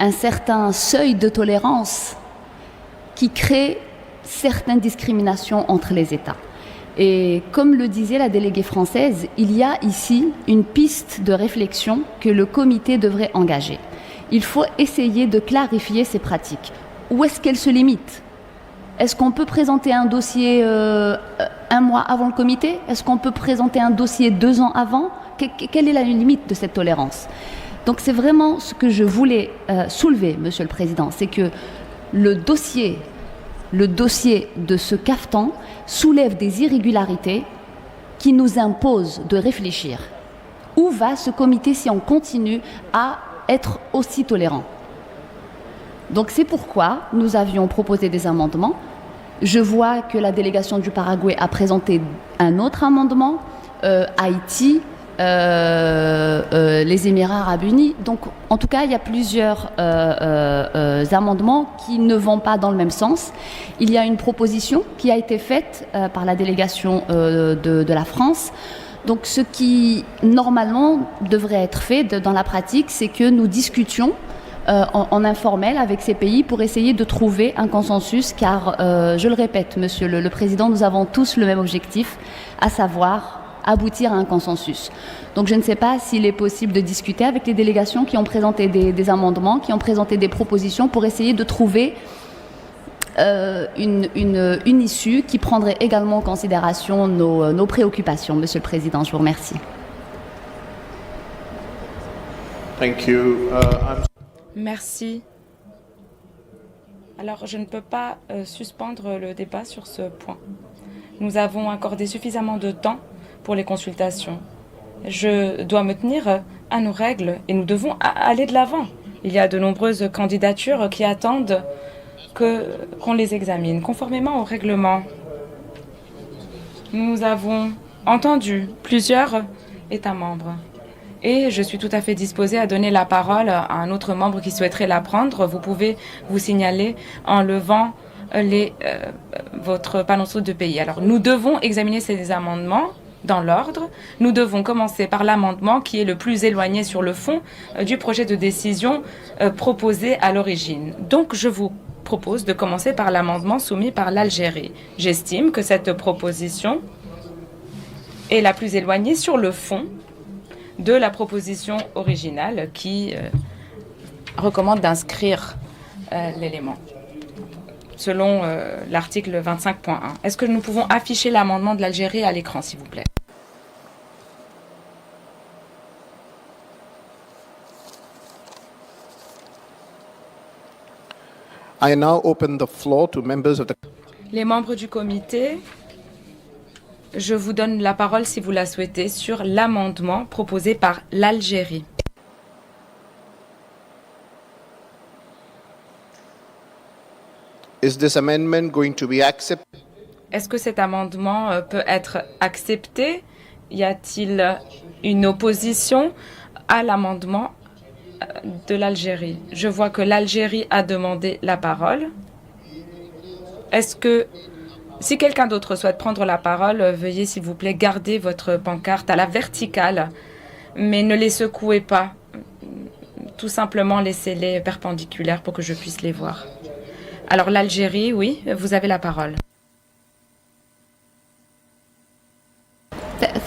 S11: un certain seuil de tolérance qui crée certaines discriminations entre les États. Et comme le disait la déléguée française, il y a ici une piste de réflexion que le comité devrait engager. Il faut essayer de clarifier ces pratiques. Où est-ce qu'elles se limitent? Est-ce qu'on peut présenter un dossier un mois avant le comité? Est-ce qu'on peut présenter un dossier 2 ans avant? Quelle est la limite de cette tolérance? Donc c'est vraiment ce que je voulais soulever, Monsieur le Président, c'est que le dossier de ce cafetan soulève des irrégularités qui nous imposent de réfléchir. Où va ce comité si on continue à être aussi tolérant? Donc c'est pourquoi nous avions proposé des amendements. Je vois que la délégation du Paraguay a présenté un autre amendement, Haïti, les Émirats arabes unis. Donc en tout cas, il y a plusieurs amendements qui ne vont pas dans le même sens. Il y a une proposition qui a été faite par la délégation de la France. Donc ce qui normalement devrait être fait dans la pratique, c'est que nous discutions en informel avec ces pays pour essayer de trouver un consensus, car je le répète, Monsieur le Président, nous avons tous le même objectif, à savoir aboutir à un consensus. Donc je ne sais pas s'il est possible de discuter avec les délégations qui ont présenté des amendements, qui ont présenté des propositions pour essayer de trouver une issue qui prendrait également en considération nos préoccupations. Monsieur le Président, je vous remercie.
S3: Thank you.
S9: Merci. Alors, je ne peux pas suspendre le débat sur ce point. Nous avons accordé suffisamment de temps pour les consultations. Je dois me tenir à nos règles et nous devons aller de l'avant. Il y a de nombreuses candidatures qui attendent qu'on les examine. Conformément au règlement, nous avons entendu plusieurs États membres. Et je suis tout à fait disposée à donner la parole à un autre membre qui souhaiterait la prendre. Vous pouvez vous signaler en levant votre panneau de pays. Alors, nous devons examiner ces amendements dans l'ordre. Nous devons commencer par l'amendement qui est le plus éloigné sur le fond du projet de décision proposé à l'origine. Donc, je vous propose de commencer par l'amendement soumis par l'Algérie. J'estime que cette proposition est la plus éloignée sur le fond de la proposition originale qui recommande d'inscrire l'élément selon l'article 25.1. Est-ce que nous pouvons afficher l'amendement de l'Algérie à l'écran, s'il vous plaît?
S3: I now open the floor to members of the...
S9: Les membres du comité je vous donne la parole si vous la souhaitez sur l'amendement proposé par l'Algérie.
S3: Is this amendment going to be accepted?
S9: Est-ce que cet amendement peut être accepté? Y a-t-il une opposition à l'amendement de l'Algérie? Je vois que l'Algérie a demandé la parole. Est-ce que, si quelqu'un d'autre souhaite prendre la parole, veuillez s'il vous plaît garder votre pancarte à la verticale, mais ne les secouez pas. Tout simplement laissez-les perpendiculaires pour que je puisse les voir. Alors l'Algérie, oui, vous avez la parole.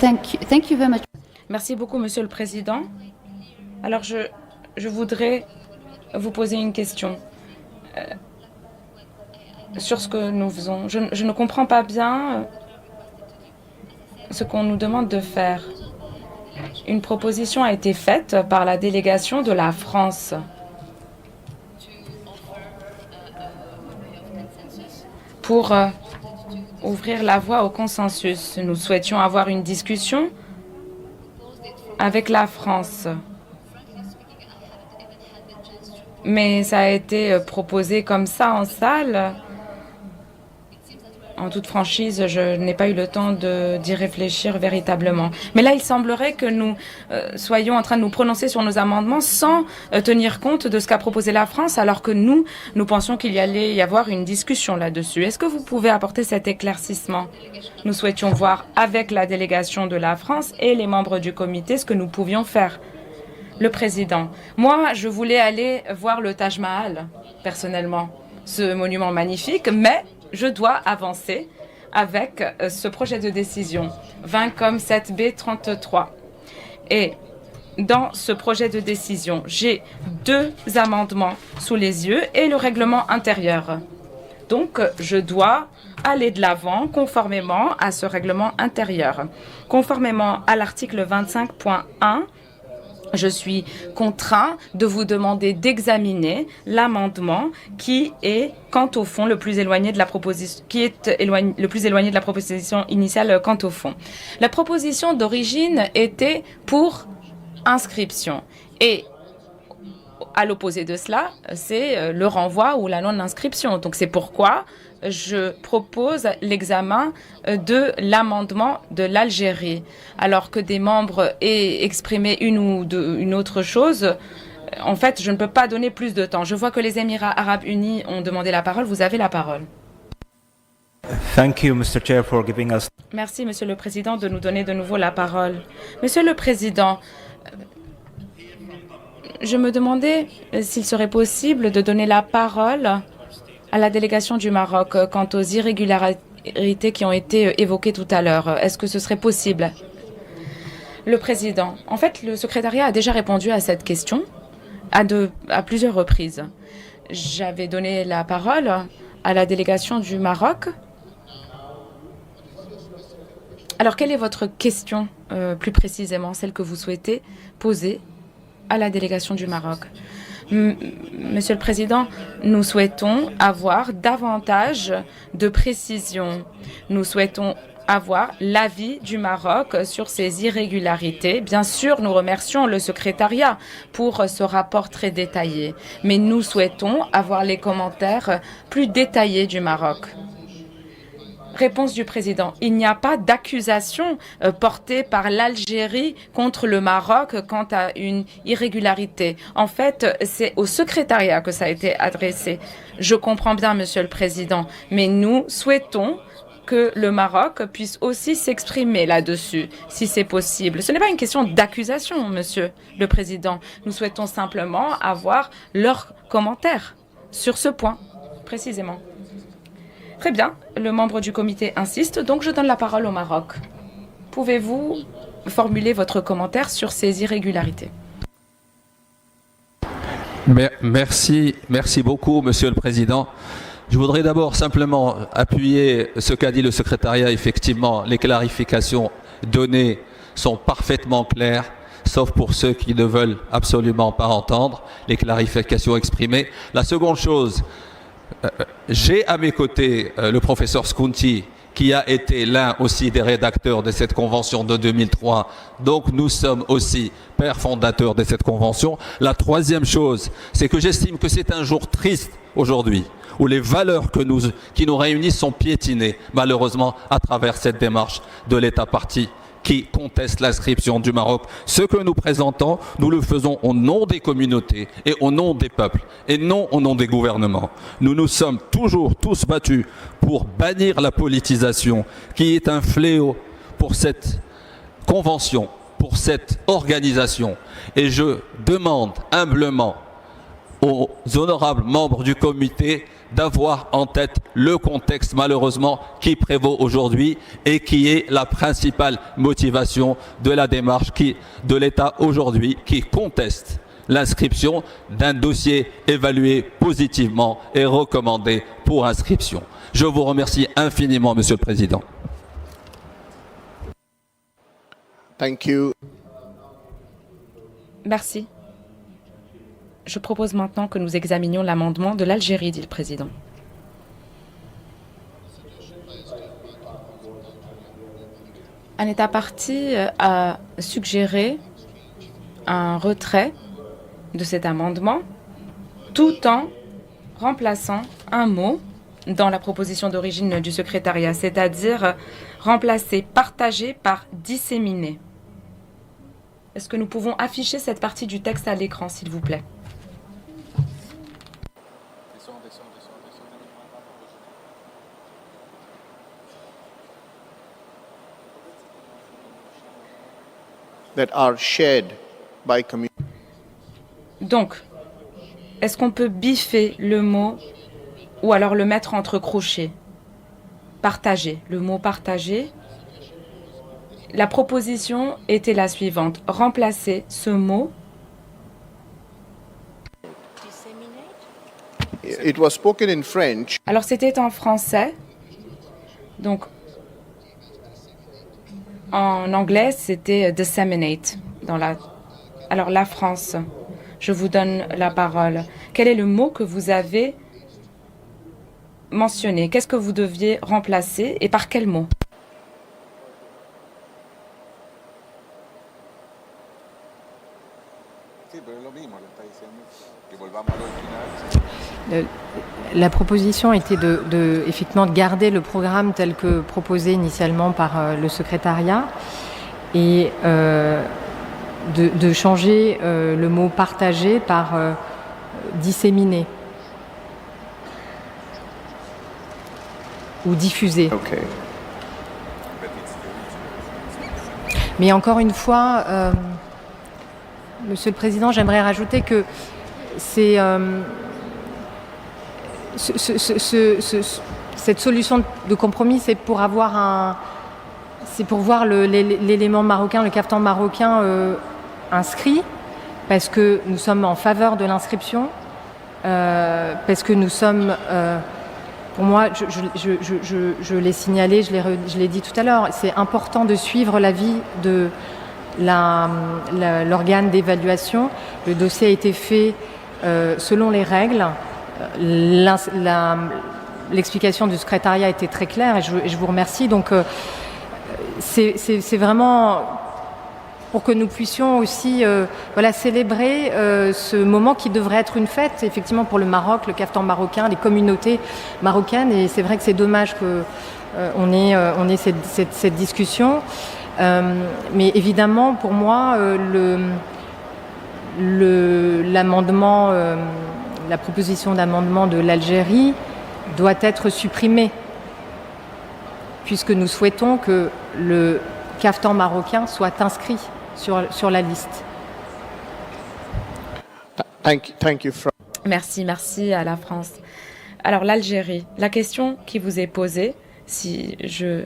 S11: Thank you very much.
S9: Merci beaucoup, Monsieur le Président. Alors je voudrais vous poser une question sur ce que nous faisons. Je ne comprends pas bien ce qu'on nous demande de faire. Une proposition a été faite par la délégation de la France pour ouvrir la voie au consensus. Nous souhaitions avoir une discussion avec la France. Mais ça a été proposé comme ça en salle. En toute franchise, je n'ai pas eu le temps d'y réfléchir véritablement. Mais là, il semblerait que nous soyons en train de nous prononcer sur nos amendements sans tenir compte de ce qu'a proposé la France, alors que nous pensions qu'il y allait y avoir une discussion là-dessus. Est-ce que vous pouvez apporter cet éclaircissement? Nous souhaitions voir avec la délégation de la France et les membres du comité ce que nous pouvions faire. Le président, moi, je voulais aller voir le Taj Mahal, personnellement, ce monument magnifique, mais je dois avancer avec ce projet de décision 20-7B-33. Et dans ce projet de décision, j'ai 2 amendements sous les yeux et le règlement intérieur. Donc, je dois aller de l'avant conformément à ce règlement intérieur. Conformément à l'article 25.1, je suis contraint de vous demander d'examiner l'amendement qui est, quant au fond, le plus éloigné de la proposition, initiale quant au fond. La proposition d'origine était pour inscription. Et à l'opposé de cela, c'est le renvoi ou la non-inscription. Donc c'est pourquoi je propose l'examen de l'amendement de l'Algérie. Alors que des membres aient exprimé une autre chose, en fait, je ne peux pas donner plus de temps. Je vois que les Émirats arabes unis ont demandé la parole. Vous avez la parole.
S6: Thank you, Mr. Chair, for giving us.
S9: Merci, Monsieur le Président, de nous donner de nouveau la parole. Monsieur le Président, je me demandais s'il serait possible de donner la parole à la délégation du Maroc quant aux irrégularités qui ont été évoquées tout à l'heure. Est-ce que ce serait possible? Le Président, en fait, le secrétariat a déjà répondu à cette question à plusieurs reprises. J'avais donné la parole à la délégation du Maroc. Alors, quelle est votre question plus précisément, celle que vous souhaitez poser à la délégation du Maroc? Monsieur le Président, nous souhaitons avoir davantage de précisions. Nous souhaitons avoir l'avis du Maroc sur ces irrégularités. Bien sûr, nous remercions le secrétariat pour ce rapport très détaillé, mais nous souhaitons avoir les commentaires plus détaillés du Maroc. Réponse du président. Il n'y a pas d'accusation portée par l'Algérie contre le Maroc quant à une irrégularité. En fait, c'est au secrétariat que ça a été adressé. Je comprends bien, Monsieur le Président, mais nous souhaitons que le Maroc puisse aussi s'exprimer là-dessus, si c'est possible. Ce n'est pas une question d'accusation, Monsieur le Président. Nous souhaitons simplement avoir leurs commentaires sur ce point, précisément. Très bien, le membre du comité insiste, donc je donne la parole au Maroc. Pouvez-vous formuler votre commentaire sur ces irrégularités?
S5: Merci beaucoup, Monsieur le Président. Je voudrais d'abord simplement appuyer ce qu'a dit le secrétariat. Effectivement, les clarifications données sont parfaitement claires, sauf pour ceux qui ne veulent absolument pas entendre les clarifications exprimées. La seconde chose, j'ai à mes côtés le professeur Scounti, qui a été l'un aussi des rédacteurs de cette convention de 2003. Donc nous sommes aussi pères fondateurs de cette convention. La troisième chose, c'est que j'estime que c'est un jour triste aujourd'hui, où les valeurs qui nous réunissent sont piétinées, malheureusement, à travers cette démarche de l'État parti qui conteste l'inscription du Maroc. Ce que nous présentons, nous le faisons au nom des communautés et au nom des peuples, et non au nom des gouvernements. Nous nous sommes toujours tous battus pour bannir la politisation, qui est un fléau pour cette convention, pour cette organisation. Et je demande humblement aux honorables membres du comité d'avoir en tête le contexte malheureusement qui prévaut aujourd'hui et qui est la principale motivation de la démarche de l'État aujourd'hui qui conteste l'inscription d'un dossier évalué positivement et recommandé pour inscription. Je vous remercie infiniment, Monsieur le Président.
S3: Thank you.
S9: Merci. Je propose maintenant que nous examinions l'amendement de l'Algérie, dit le Président. Un État parti a suggéré un retrait de cet amendement tout en remplaçant un mot dans la proposition d'origine du secrétariat, c'est-à-dire remplacer « partager » par « disséminer ». Est-ce que nous pouvons afficher cette partie du texte à l'écran, s'il vous plaît ?
S3: That are shared by community.
S9: Donc, est-ce qu'on peut biffer le mot ou alors le mettre entre crochets? Partager, le mot partager. La proposition était la suivante. Remplacer ce mot.
S3: It was spoken in French.
S9: Alors c'était en français. Donc en anglais c'était disseminate. Alors la France, je vous donne la parole. Quel est le mot que vous avez mentionné? Qu'est-ce que vous deviez remplacer et par quel mot?
S10: La proposition était effectivement de garder le programme tel que proposé initialement par le secrétariat et de changer le mot « partager » par « disséminer » ou « diffuser ».
S3: Okay.
S10: Mais encore une fois, Monsieur le Président, j'aimerais rajouter que c'est cette solution de compromis, c'est pour avoir c'est pour voir l'élément marocain, le caftan marocain inscrit, parce que nous sommes en faveur de l'inscription, parce que nous sommes, pour moi, je l'ai signalé, je l'ai dit tout à l'heure, c'est important de suivre l'avis de l'organe d'évaluation. Le dossier a été fait selon les règles. L'explication du secrétariat était très claire et je vous remercie. Donc c'est vraiment pour que nous puissions aussi célébrer ce moment qui devrait être une fête effectivement pour le Maroc, le caftan marocain, les communautés marocaines. Et c'est vrai que c'est dommage qu'on ait cette discussion. Mais évidemment, pour moi, l'amendement, la proposition d'amendement de l'Algérie doit être supprimée, puisque nous souhaitons que le caftan marocain soit inscrit sur la liste.
S3: Thank you.
S9: Merci à la France. Alors l'Algérie, la question qui vous est posée, si je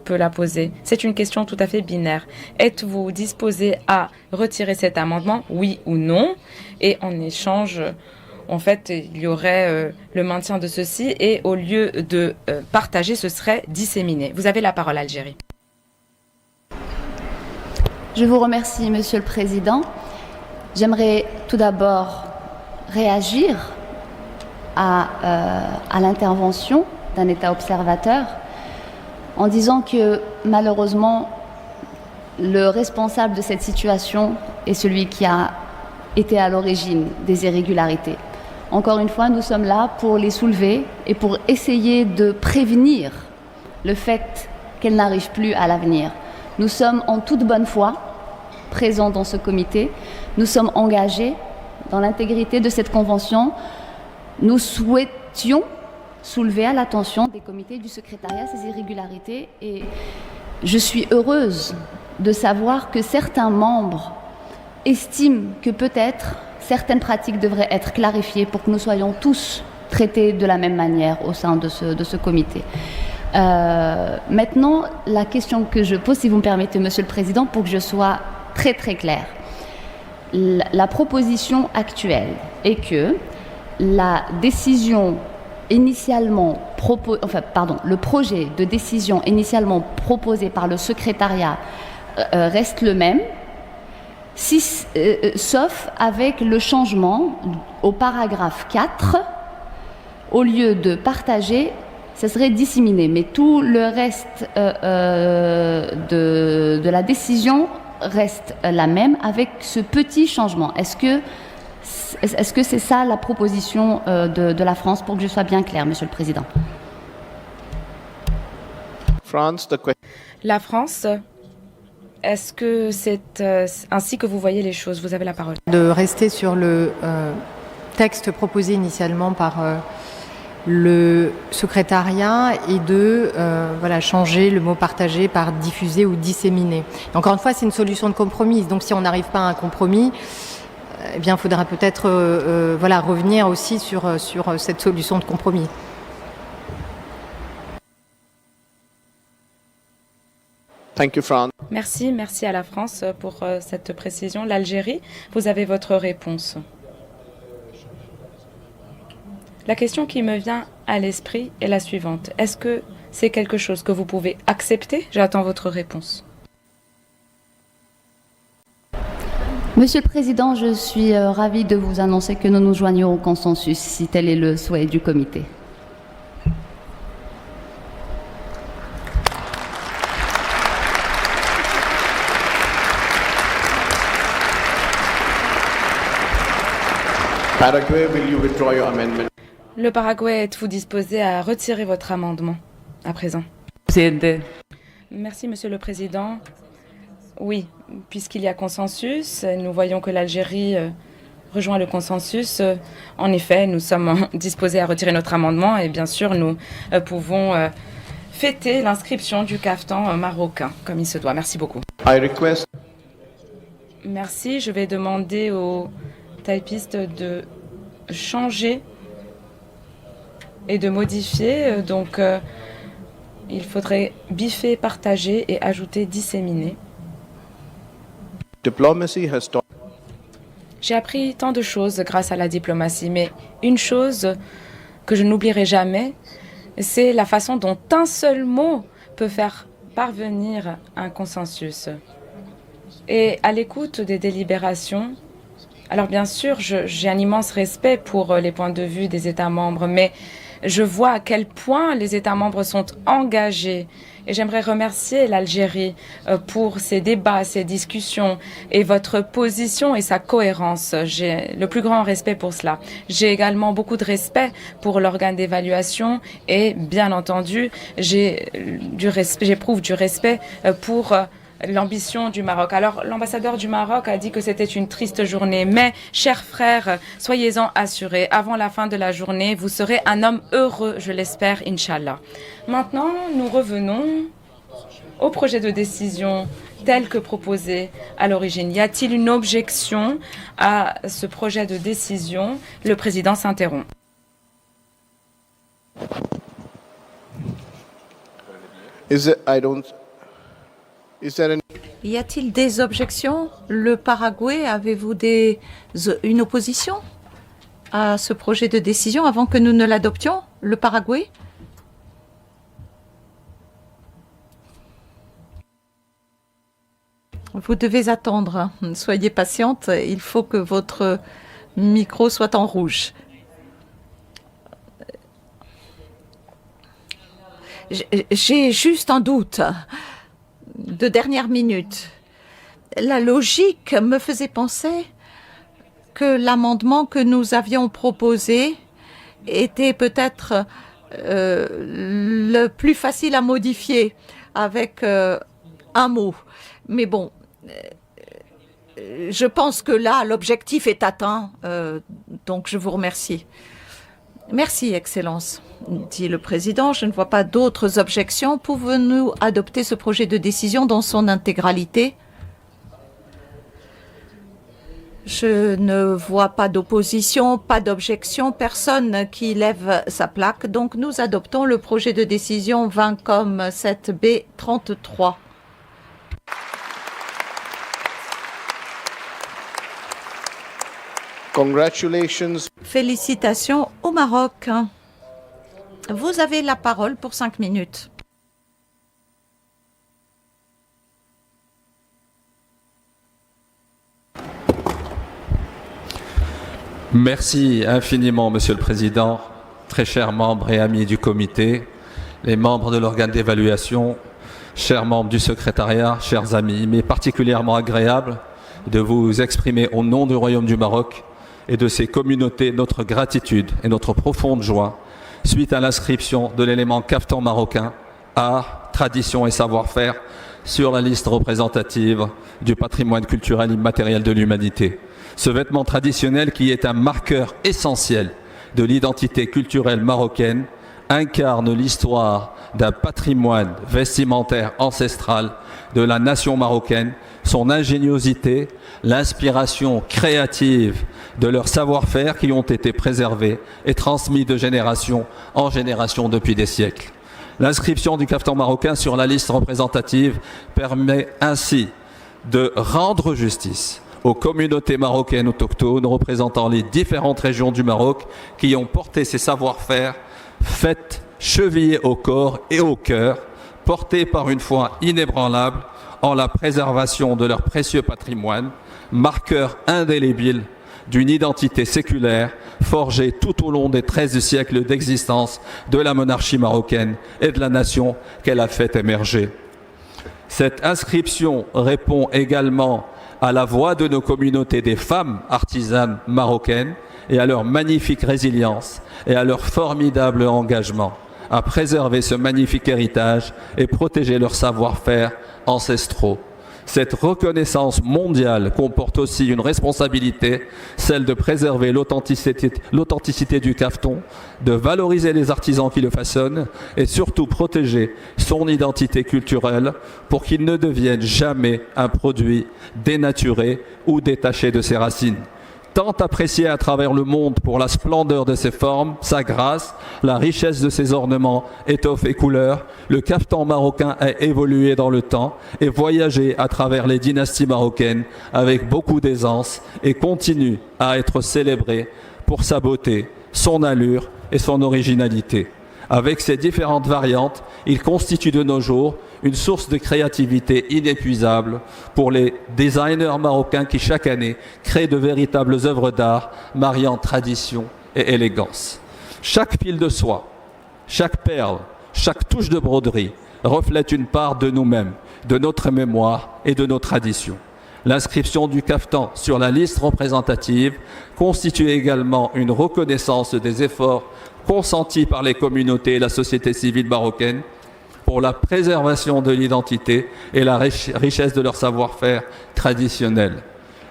S9: peut la poser. C'est une question tout à fait binaire. Êtes-vous disposé à retirer cet amendement, oui ou non? Et en échange, en fait, il y aurait le maintien de ceci et au lieu de partager, ce serait disséminé. Vous avez la parole, Algérie.
S11: Je vous remercie, Monsieur le Président. J'aimerais tout d'abord réagir à l'intervention d'un État observateur en disant que malheureusement, le responsable de cette situation est celui qui a été à l'origine des irrégularités. Encore une fois, nous sommes là pour les soulever et pour essayer de prévenir le fait qu'elles n'arrivent plus à l'avenir. Nous sommes en toute bonne foi présents dans ce comité. Nous sommes engagés dans l'intégrité de cette convention. Nous souhaitions soulever à l'attention des comités du secrétariat ces irrégularités et je suis heureuse de savoir que certains membres estiment que peut-être certaines pratiques devraient être clarifiées pour que nous soyons tous traités de la même manière au sein de ce comité. Maintenant, la question que je pose, si vous me permettez, Monsieur le Président, pour que je sois très très claire. La proposition actuelle est que la décision initialement le projet de décision initialement proposé par le secrétariat reste le même, sauf avec le changement au paragraphe 4, au lieu de partager, ce serait disséminer. Mais tout le reste de la décision reste la même avec ce petit changement. Est-ce que c'est ça la proposition de la France, pour que je sois bien claire, Monsieur le Président?
S9: La France, est-ce que c'est ainsi que vous voyez les choses? Vous avez la parole.
S10: De rester sur le texte proposé initialement par le secrétariat et de changer le mot partager par diffuser ou disséminer. Et encore une fois, c'est une solution de compromis. Donc si on n'arrive pas à un compromis, eh bien, il faudra peut-être revenir aussi sur cette solution de compromis.
S3: Thank you, France.
S9: Merci à la France pour cette précision. L'Algérie, vous avez votre réponse. La question qui me vient à l'esprit est la suivante. Est-ce que c'est quelque chose que vous pouvez accepter? J'attends votre réponse.
S11: Monsieur le Président, je suis ravie de vous annoncer que nous nous joignons au consensus, si tel est le souhait du comité.
S3: Paraguay, will you withdraw your amendment?
S9: Le Paraguay, êtes-vous disposé à retirer votre amendement à présent? Merci, Monsieur le Président. Oui, puisqu'il y a consensus, nous voyons que l'Algérie rejoint le consensus. En effet, nous sommes disposés à retirer notre amendement et bien sûr, nous pouvons fêter l'inscription du caftan marocain, comme il se doit. Merci beaucoup. Merci, je vais demander aux typistes de changer et de modifier. Donc, il faudrait biffer, partager et ajouter disséminer. J'ai appris tant de choses grâce à la diplomatie, mais une chose que je n'oublierai jamais, c'est la façon dont un seul mot peut faire parvenir un consensus. Et à l'écoute des délibérations, alors bien sûr, j'ai un immense respect pour les points de vue des États membres, mais je vois à quel point les États membres sont engagés. Et j'aimerais remercier l'Algérie pour ces débats, ces discussions et votre position et sa cohérence. J'ai le plus grand respect pour cela. J'ai également beaucoup de respect pour l'organe d'évaluation et bien entendu, j'éprouve du respect pour l'ambition du Maroc. Alors, l'ambassadeur du Maroc a dit que c'était une triste journée, mais, chers frères, soyez-en assurés, avant la fin de la journée, vous serez un homme heureux, je l'espère, Inch'Allah. Maintenant, nous revenons au projet de décision tel que proposé à l'origine. Y a-t-il une objection à ce projet de décision? Le président s'interrompt.
S1: Y a-t-il des objections? Le Paraguay, avez-vous une opposition à ce projet de décision avant que nous ne l'adoptions? Le Paraguay? Vous devez attendre. Soyez patiente. Il faut que votre micro soit en rouge. J'ai juste un doute de dernière minute. La logique me faisait penser que l'amendement que nous avions proposé était peut-être le plus facile à modifier avec un mot. Mais bon, je pense que là, l'objectif est atteint, donc je vous remercie. Merci, Excellence, dit le Président. Je ne vois pas d'autres objections. Pouvons-nous adopter ce projet de décision dans son intégralité? Je ne vois pas d'opposition, pas d'objection, personne qui lève sa plaque. Donc nous adoptons le projet de décision 20,7B33.
S3: Congratulations.
S1: Félicitations au Maroc. Vous avez la parole pour 5 minutes.
S5: Merci infiniment, Monsieur le Président, très chers membres et amis du comité, les membres de l'organe d'évaluation, chers membres du secrétariat, chers amis. Il m'est particulièrement agréable de vous exprimer au nom du Royaume du Maroc et de ses communautés notre gratitude et notre profonde joie suite à l'inscription de l'élément caftan marocain, art, tradition et savoir-faire sur la liste représentative du patrimoine culturel immatériel de l'humanité. Ce vêtement traditionnel qui est un marqueur essentiel de l'identité culturelle marocaine incarne l'histoire d'un patrimoine vestimentaire ancestral de la nation marocaine, son ingéniosité, l'inspiration créative de leurs savoir-faire qui ont été préservés et transmis de génération en génération depuis des siècles. L'inscription du caftan marocain sur la liste représentative permet ainsi de rendre justice aux communautés marocaines autochtones représentant les différentes régions du Maroc qui ont porté ces savoir-faire, faits chevillés au corps et au cœur, portés par une foi inébranlable en la préservation de leur précieux patrimoine, marqueur indélébile d'une identité séculaire forgée tout au long des 13 siècles d'existence de la monarchie marocaine et de la nation qu'elle a fait émerger. Cette inscription répond également à la voix de nos communautés des femmes artisanes marocaines et à leur magnifique résilience et à leur formidable engagement à préserver ce magnifique héritage et protéger leurs savoir-faire ancestraux. Cette reconnaissance mondiale comporte aussi une responsabilité, celle de préserver l'authenticité du caftan, de valoriser les artisans qui le façonnent et surtout protéger son identité culturelle pour qu'il ne devienne jamais un produit dénaturé ou détaché de ses racines. Tant apprécié à travers le monde pour la splendeur de ses formes, sa grâce, la richesse de ses ornements, étoffes et couleurs, le caftan marocain a évolué dans le temps et voyagé à travers les dynasties marocaines avec beaucoup d'aisance et continue à être célébré pour sa beauté, son allure et son originalité. Avec ses différentes variantes, il constitue de nos jours une source de créativité inépuisable pour les designers marocains qui chaque année créent de véritables œuvres d'art mariant tradition et élégance. Chaque fil de soie, chaque perle, chaque touche de broderie reflète une part de nous-mêmes, de notre mémoire et de nos traditions. L'inscription du caftan sur la liste représentative constitue également une reconnaissance des efforts consentis par les communautés et la société civile marocaine pour la préservation de l'identité et la richesse de leur savoir-faire traditionnel.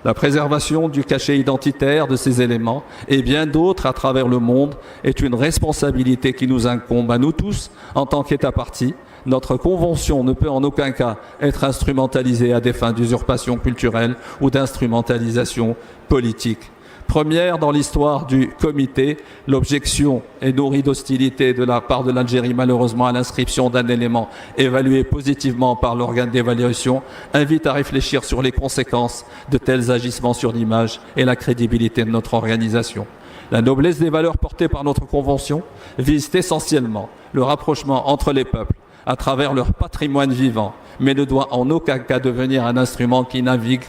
S5: La préservation du cachet identitaire de ces éléments et bien d'autres à travers le monde est une responsabilité qui nous incombe à nous tous en tant qu'État partie. Notre convention ne peut en aucun cas être instrumentalisée à des fins d'usurpation culturelle ou d'instrumentalisation politique. Première dans l'histoire du comité, l'objection est nourrie d'hostilité de la part de l'Algérie, malheureusement, à l'inscription d'un élément évalué positivement par l'organe d'évaluation, invite à réfléchir sur les conséquences de tels agissements sur l'image et la crédibilité de notre organisation. La noblesse des valeurs portées par notre convention vise essentiellement le rapprochement entre les peuples à travers leur patrimoine vivant, mais ne doit en aucun cas devenir un instrument qui navigue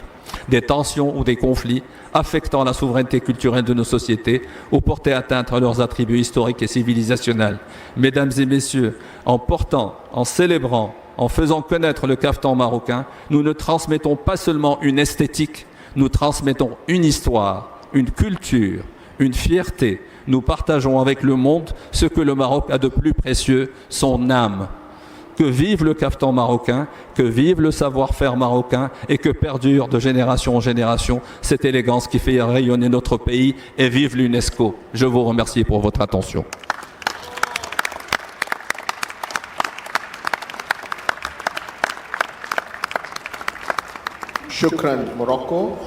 S5: des tensions ou des conflits affectant la souveraineté culturelle de nos sociétés ou porter atteinte à leurs attributs historiques et civilisationnels. Mesdames et messieurs, en portant, en célébrant, en faisant connaître le caftan marocain, nous ne transmettons pas seulement une esthétique, nous transmettons une histoire, une culture, une fierté. Nous partageons avec le monde ce que le Maroc a de plus précieux, son âme. Que vive le caftan marocain, que vive le savoir-faire marocain et que perdure de génération en génération cette élégance qui fait rayonner notre pays, et vive l'UNESCO. Je vous remercie pour votre attention.
S3: Shukran, Morocco.